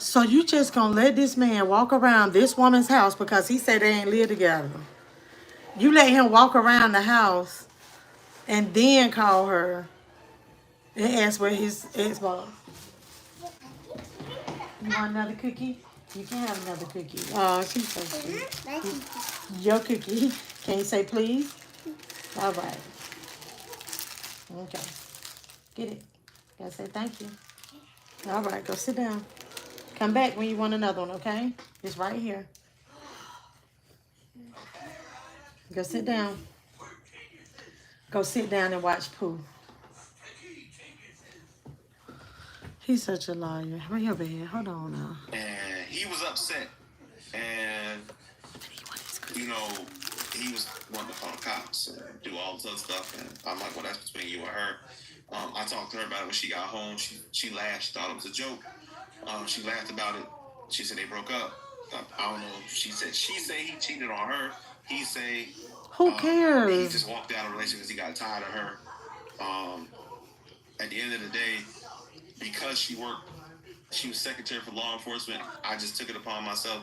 So you just gonna let this man walk around this woman's house because he said they ain't live together? You let him walk around the house and then call her and ask where his Xbox. You want another cookie? You can have another cookie. Oh, she's so sweet. Your cookie. Can you say please? All right. Okay. Get it. Gotta say thank you. All right, go sit down. Come back when you want another one, okay? It's right here. Go sit down. Go sit down and watch Pooh. He's such a liar. Where your bed? Hold on now. And he was upset. And, you know, he was wanting to call the cops and do all this other stuff. And I'm like, well, that's between you and her. I talked to her about it when she got home. She laughed. She thought it was a joke. She laughed about it. She said they broke up. I don't know. She said he cheated on her. He say who cares? He just walked out of a relationship because he got tired of her. At the end of the day, because she was secretary for law enforcement. I just took it upon myself.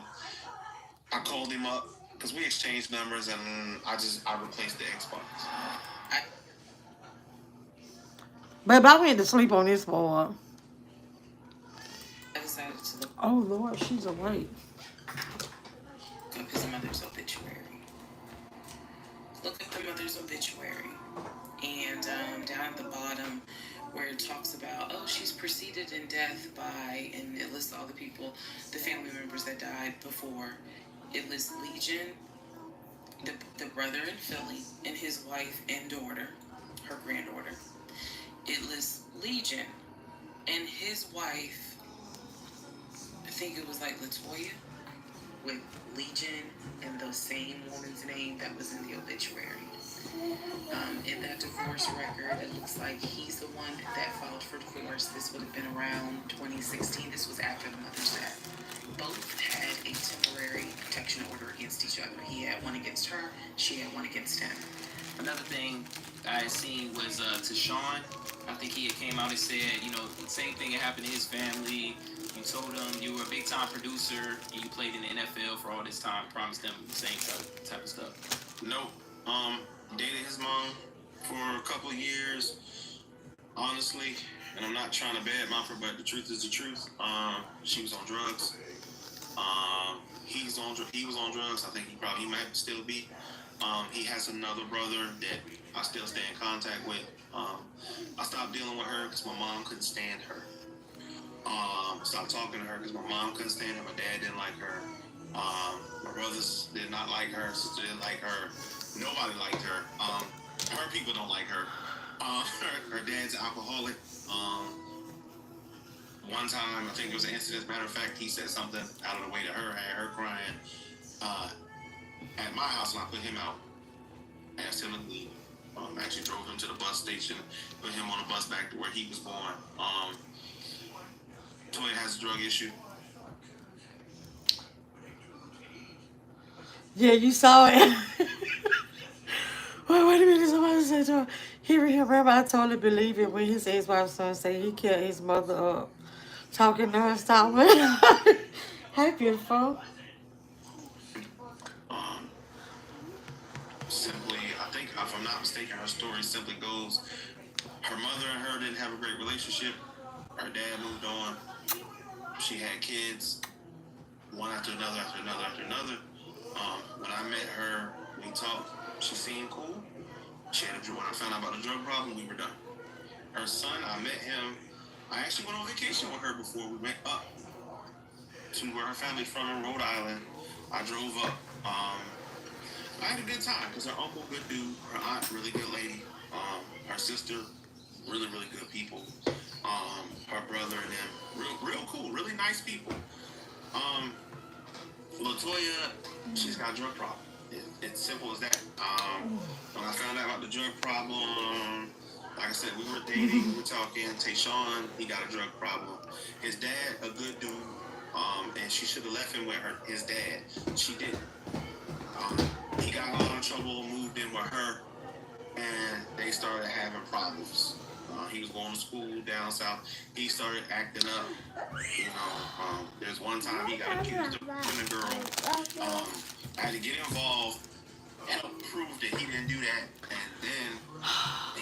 I called him up because we exchanged numbers, and I replaced the Xbox. Babe, I went to sleep on this board. I decided to look Oh Lord, she's awake. up his mother's obituary. Look up the mother's obituary. And down at the bottom where it talks about, oh, she's preceded in death by, and it lists all the people, the family members that died before. It lists Legion, the brother in Philly, and his wife and daughter, her granddaughter. It lists Legion and his wife, I think it was like Latoya, with Legion and the same woman's name that was in the obituary. In that divorce record, it looks like he's the one that filed for divorce. This would have been around 2016. This was after the mother's death. Both had a temporary protection order against each other. He had one against her. She had one against him. Another thing I had seen was to Sean. I think he had came out and said, you know, the same thing had happened to his family. You told him you were a big time producer and you played in the NFL for all this time. Promised them the same type of stuff. Nope. Dated his mom for a couple of years, honestly, and I'm not trying to badmouth her, but the truth is the truth. She was on drugs. He was on drugs. I think he might still be. He has another brother that I still stay in contact with. I stopped dealing with her because my mom couldn't stand her. Stopped talking to her because my mom couldn't stand her. My dad didn't like her. My brothers did not like her. Sister didn't like her. Nobody liked her. Her people don't like her. Her dad's an alcoholic. One time, I think it was an incident. Matter of fact, he said something out of the way to her, had her crying at my house, and I put him out. Asked him to leave. Actually drove him to the bus station, put him on a bus back to where he was born. Toya has a drug issue. Yeah, you saw it. Wait a minute, somebody said to her, Rabbi totally believe it when his ex-wife's son said he killed his mother up, talking nonstop. Hey, beautiful. Simply, I think, if I'm not mistaken, her story simply goes, her mother and her didn't have a great relationship. Her dad moved on. She had kids, one after another, after another, after another. When I met her, we talked. She seemed cool. When I found out about the drug problem, we were done. Her son, I met him. I actually went on vacation with her before we went up to where her family's from in Rhode Island. I drove up. I had a good time because her uncle, good dude. Her aunt, really good lady. Her sister, really, really good people. Her brother and them, real cool, really nice people. Latoya, she's got a drug problem. It's simple as that. When I found out about the drug problem, like I said, we were dating, we were talking. Tayshawn, he got a drug problem. His dad, a good dude, and she should have left him with his dad. She didn't. He got a lot of trouble, moved in with her, and they started having problems. He was going to school down south. He started acting up. There's one time he got accused of killing a girl. I had to get involved, help prove that he didn't do that, and then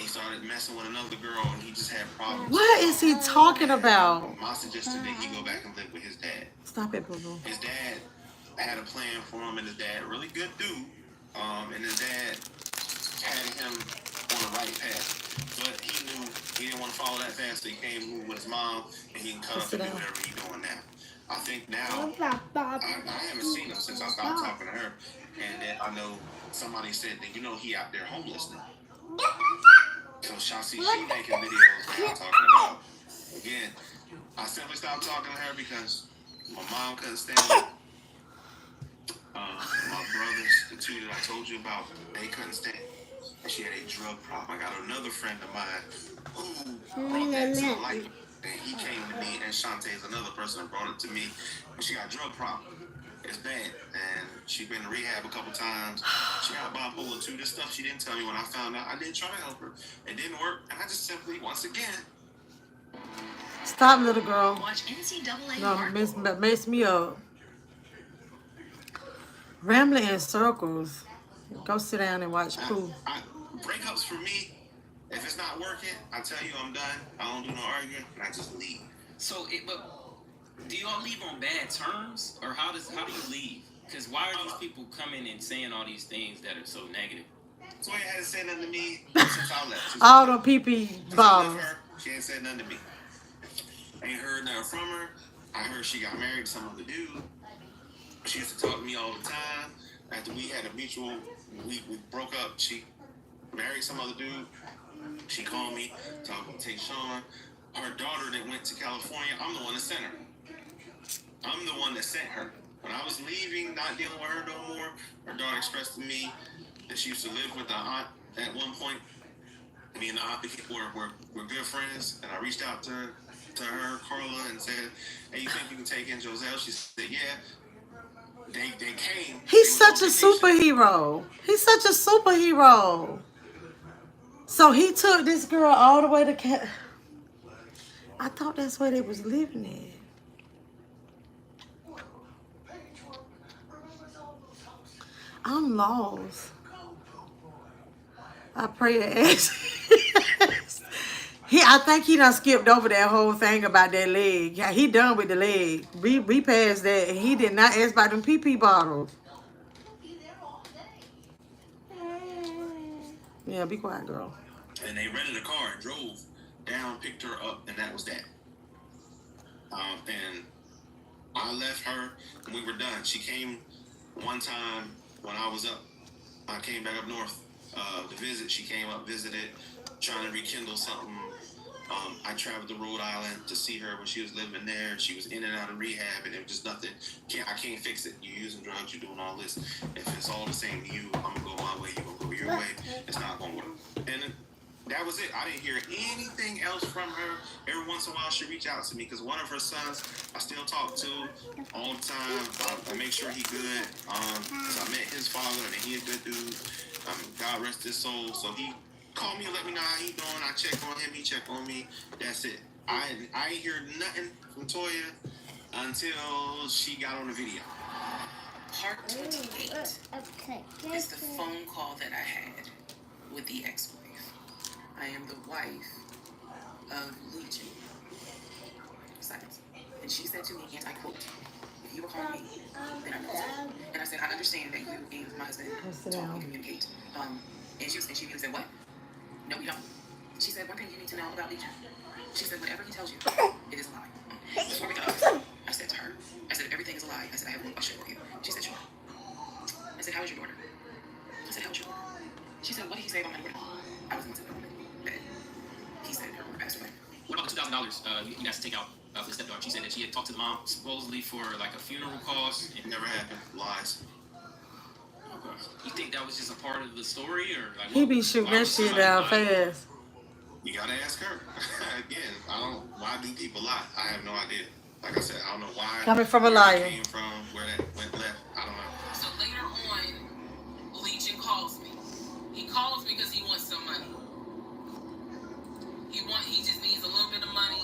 he started messing with another girl, and he just had problems. What is he talking about? My suggestion that he go back and live with his dad. Stop it, boo-boo. His dad had a plan for him, and his dad, really good dude, and his dad had him on the right path. But he knew he didn't want to follow that fast, so he came move with his mom, and he can cut up and do whatever he's doing now. I think now, I haven't seen him since I stopped talking to her, and then I know somebody said that, you know, he out there homeless now. So she making videos now talking about, again, I simply stopped talking to her because my mom couldn't stand it. My brothers, the two that I told you about, they couldn't stand it. And she had a drug problem. I got another friend of mine who brought that to light. And he came to me, and Shantae is another person that brought it to me. But she got a drug problem. It's bad. And she's been to rehab a couple times. She got bipolar too. This stuff she didn't tell me when I found out. I did try to help her. It didn't work. And I just simply, once again, stop, little girl. Watch NCAA. No, mess me up. Rambling in circles. Go sit down and watch Pooh. Breakups for me, if it's not working, I tell you I'm done. I don't do no arguing, and I just leave. So, but do y'all leave on bad terms, or how do you leave? Because why are these people coming and saying all these things that are so negative? Toya hadn't said nothing to me since I left. All the PP bottles. She ain't said nothing to me. I ain't heard nothing from her. I heard she got married to some other dude. She used to talk to me all the time. After we had a mutual, we broke up. She married some other dude. She called me, talking to Tayshawn. Her daughter that went to California, I'm the one that sent her. I'm the one that sent her. When I was leaving, not dealing with her no more, her daughter expressed to me that she used to live with the aunt at one point. Me and the aunt we're good friends, and I reached out to her, Carla, and said, hey, you think you can take in Joselle? She said, yeah. They came. He's such a superhero. He's such a superhero. So he took this girl all the way to I thought that's where they was living at. I'm lost. I pray and ask. I think he done skipped over that whole thing about that leg. Yeah, he done with the leg. We passed that, and he did not ask about them PP bottles. Yeah, be quiet, girl. And they rented a car and drove down, picked her up, and that was that. And I left her, and we were done. She came one time when I was up. I came back up north to visit. She came up, visited, trying to rekindle something. I traveled to Rhode Island to see her when she was living there. She was in and out of rehab, and it was just nothing. I can't fix it. You're using drugs, you're doing all this. If it's all the same to you, I'm going to go my way, you're going to go your way. It's not going to work. And that was it. I didn't hear anything else from her. Every once in a while, she reached out to me because one of her sons I still talk to all the time. I make sure he's good. Because I met his father, and he's a good dude. God rest his soul. So he called me and let me know how he doing. I check on him. He checked on me. That's it. I ain't hear nothing from Toya until she got on the video. Part 28 is the phone call that I had with the ex-wife. I am the wife of Legion. Silence. And she said to me, and I quote, if you were calling me, then I'm not. And I said, I understand that you and my husband talk and communicate. And she said, what? No, we don't. She said, one thing you need to know about Legion. She said, whatever he tells you, it is a lie. Before we got off, I said to her, I said, everything is a lie. I said, I have one question for you. She said, sure. I said, how is your daughter? I said, how is your daughter? She said, what did he say about my daughter? I was going to tell her that he said her mother passed away. What about the $2,000 you guys to take out for the stepdaughter? She said that she had talked to the mom supposedly for like a funeral cost. It never happened. Lies. Okay. You think that was just a part of the story, or like He be shooting that shit down fast. You gotta ask her. Again, why do people lie? I have no idea. Like I said, I don't know why. Coming from a liar. Where it came from, where that went left, I don't know. So later on, Legion calls me. He calls me because he wants some money. He just needs a little bit of money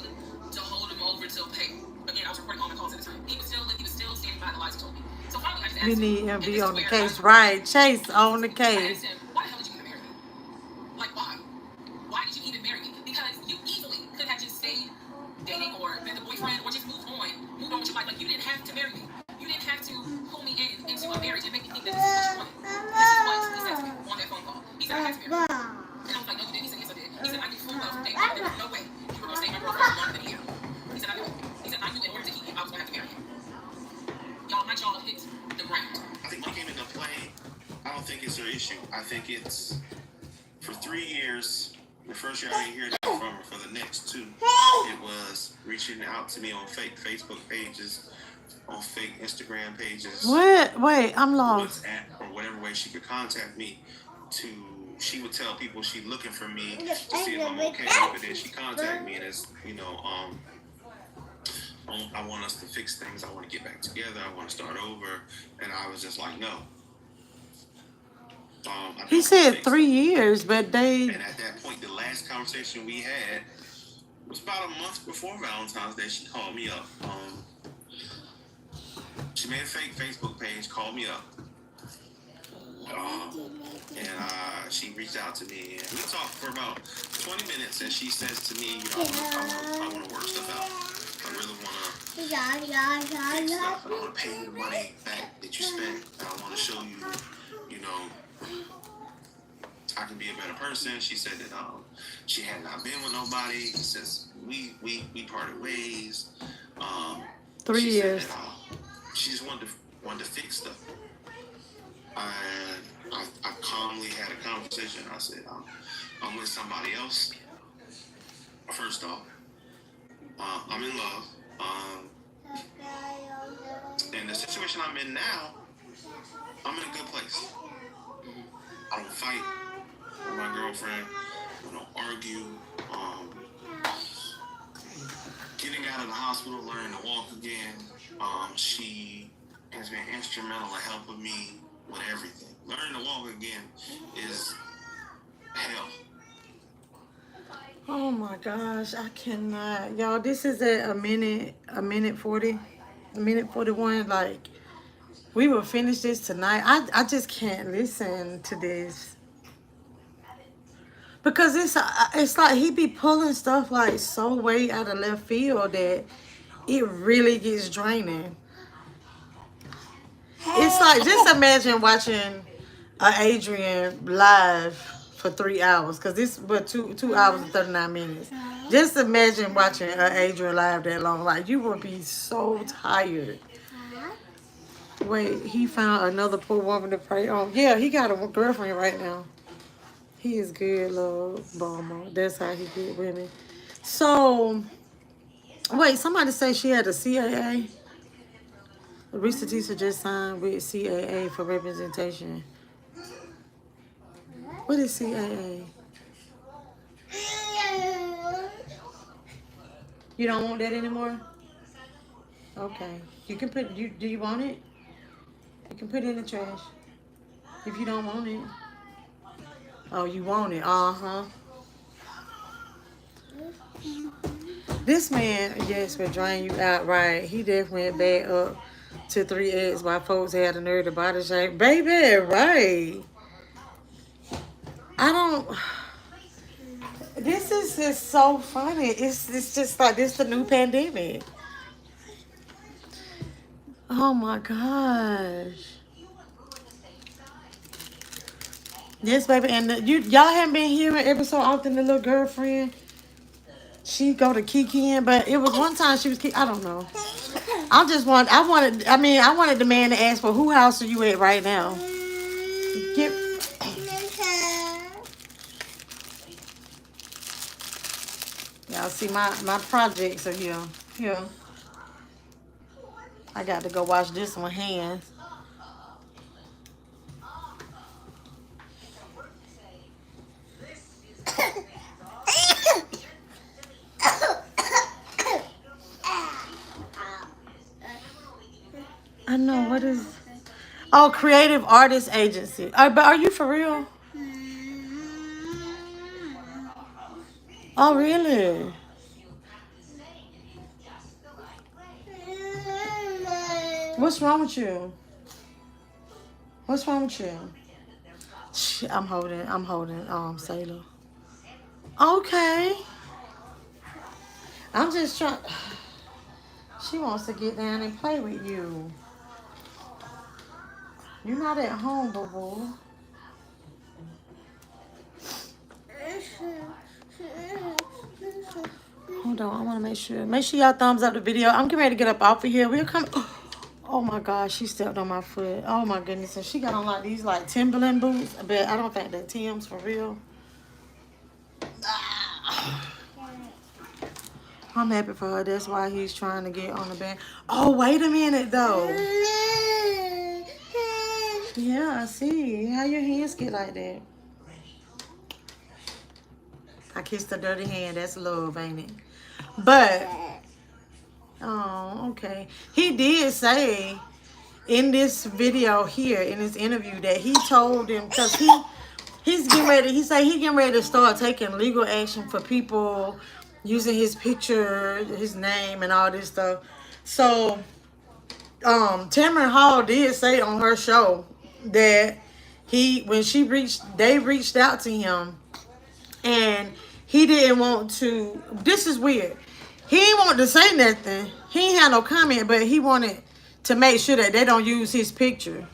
to hold him over till pay. Again, I was recording all my calls at the time. He was still standing by the lies he told me. So finally, I just asked We him. need him to be on the where case, right? Chase on the I case. asked him, why the hell did you even marry me? Like, why? Why did you even marry me? Because you easily could have just stayed dating or been the boyfriend or just moved on with your life. Like, you didn't have to marry me. You didn't have to pull me into a marriage and make me think that this is what you wanted. This is what he said to me on that phone call. He said, I had to marry you. And I was like, no, you didn't. He said, yes, I did. He said, I issue. I think it's for 3 years. The first year I didn't hear that from her. For the next 2, it was reaching out to me on fake Facebook pages, on fake Instagram pages. What? Wait, I'm lost. WhatsApp, or whatever way she could contact me. She would tell people she's looking for me to see if I'm okay, but then she contacted me and it's, I want us to fix things. I want to get back together. I want to start over. And I was just like, no. He said 3 years, but they... And at that point, the last conversation we had was about a month before Valentine's Day. She called me up. She made a fake Facebook page, called me up. And she reached out to me. And we talked for about 20 minutes. And she says to me, I want to work stuff out. I really want to fix stuff. And I want to pay you the money back that you spent. And I want to show you, I can be a better person. She said that she had not been with nobody since we parted ways. 3 years. She just wanted to fix stuff. I calmly had a conversation. I said, I'm with somebody else. First off, I'm in love. And the situation I'm in now, I'm in a good place. I don't fight with my girlfriend. I don't argue. Getting out of the hospital, learning to walk again. She has been instrumental in helping me with everything. Learning to walk again is hell. Oh my gosh, I cannot. Y'all, this is at a minute 40, a minute 41. Like, we will finish this tonight. I just can't listen to this. Because it's like he be pulling stuff like so way out of left field that it really gets draining. It's like, just imagine watching Adrian live for 3 hours. Because this was 2 hours and 39 minutes. Just imagine watching Adrian live that long. Like, you would be so tired. Wait, he found another poor woman to pray on. Yeah, he got a girlfriend right now. He is good, Lord Balmer. That's how he get women. So, wait, somebody say she had a CAA? Risa Tisa just signed with CAA for representation. What is CAA? You don't want that anymore? Okay. You can put, do you want it? You can put it in the trash. If you don't want it. Oh, you want it? Uh-huh. This man, yes, will drain you out, right? He definitely went back up to 3X while folks had the nerve to body shape. Baby, right. This is just so funny. It's just like, this the new pandemic. Oh my gosh. Yes, baby, and y'all haven't been hearing every so often the little girlfriend. She go to Kiki, but it was one time she was I don't know. I wanted the man to ask for who house are you at right now? Y'all see my projects are here. Here. I got to go wash this one hands. I know, what is... Oh, Creative Artist Agency. But are you for real? Oh, really? What's wrong with you? What's wrong with you? I'm holding, Sailor. Okay. I'm just trying... She wants to get down and play with you. You're not at home, boo-boo. Hold on, I want to make sure. Make sure y'all thumbs up the video. I'm getting ready to get up off of here. We'll come... Oh my God, she stepped on my foot. Oh my goodness. And she got on like these like Timberland boots. But I don't think they're Tim's for real. I'm happy for her. That's why he's trying to get on the bed. Oh, wait a minute though. Yeah, I see. How your hands get like that? I kissed a dirty hand. That's love, ain't it? But, oh, okay. He did say in this video here, in this interview, that he told him, because he's getting ready, he said he getting ready to start taking legal action for people using his picture, his name, and all this stuff. So, Tamron Hall did say on her show that they reached out to him, and he didn't want to. This is weird. He didn't want to say nothing. He ain't had no comment, but he wanted to make sure that they don't use his picture.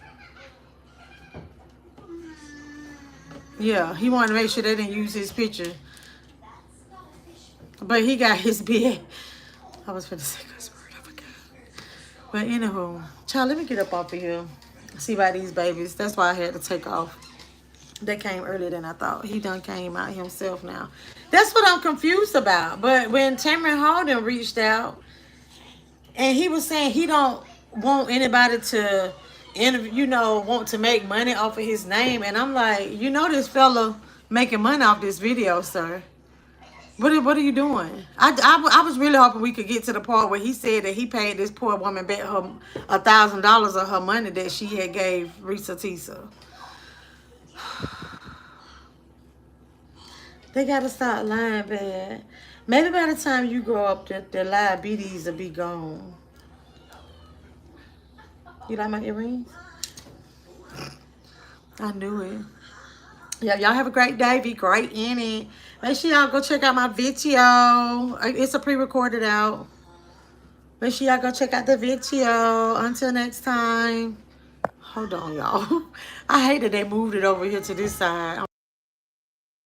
Yeah, he wanted to make sure they didn't use his picture. But he got his bid. I was finna say this word, I forgot. But anywho, child, let me get up off of here. See about these babies. That's why I had to take off. They came earlier than I thought. He done came out himself now. That's what I'm confused about. But when Tamron Holden reached out, and he was saying he don't want anybody to want to make money off of his name. And I'm like, this fella making money off this video, sir. What are you doing? I was really hoping we could get to the part where he said that he paid this poor woman back her $1,000 of her money that she had gave Risa Tisa. They gotta stop lying, man. Maybe by the time you grow up, the liabilities will be gone. You like my earrings? I knew it. Yeah, y'all have a great day. Be great in it. Make sure y'all go check out my video. It's a pre-recorded out. Make sure y'all go check out the video. Until next time. Hold on, y'all. I hate that they moved it over here to this side.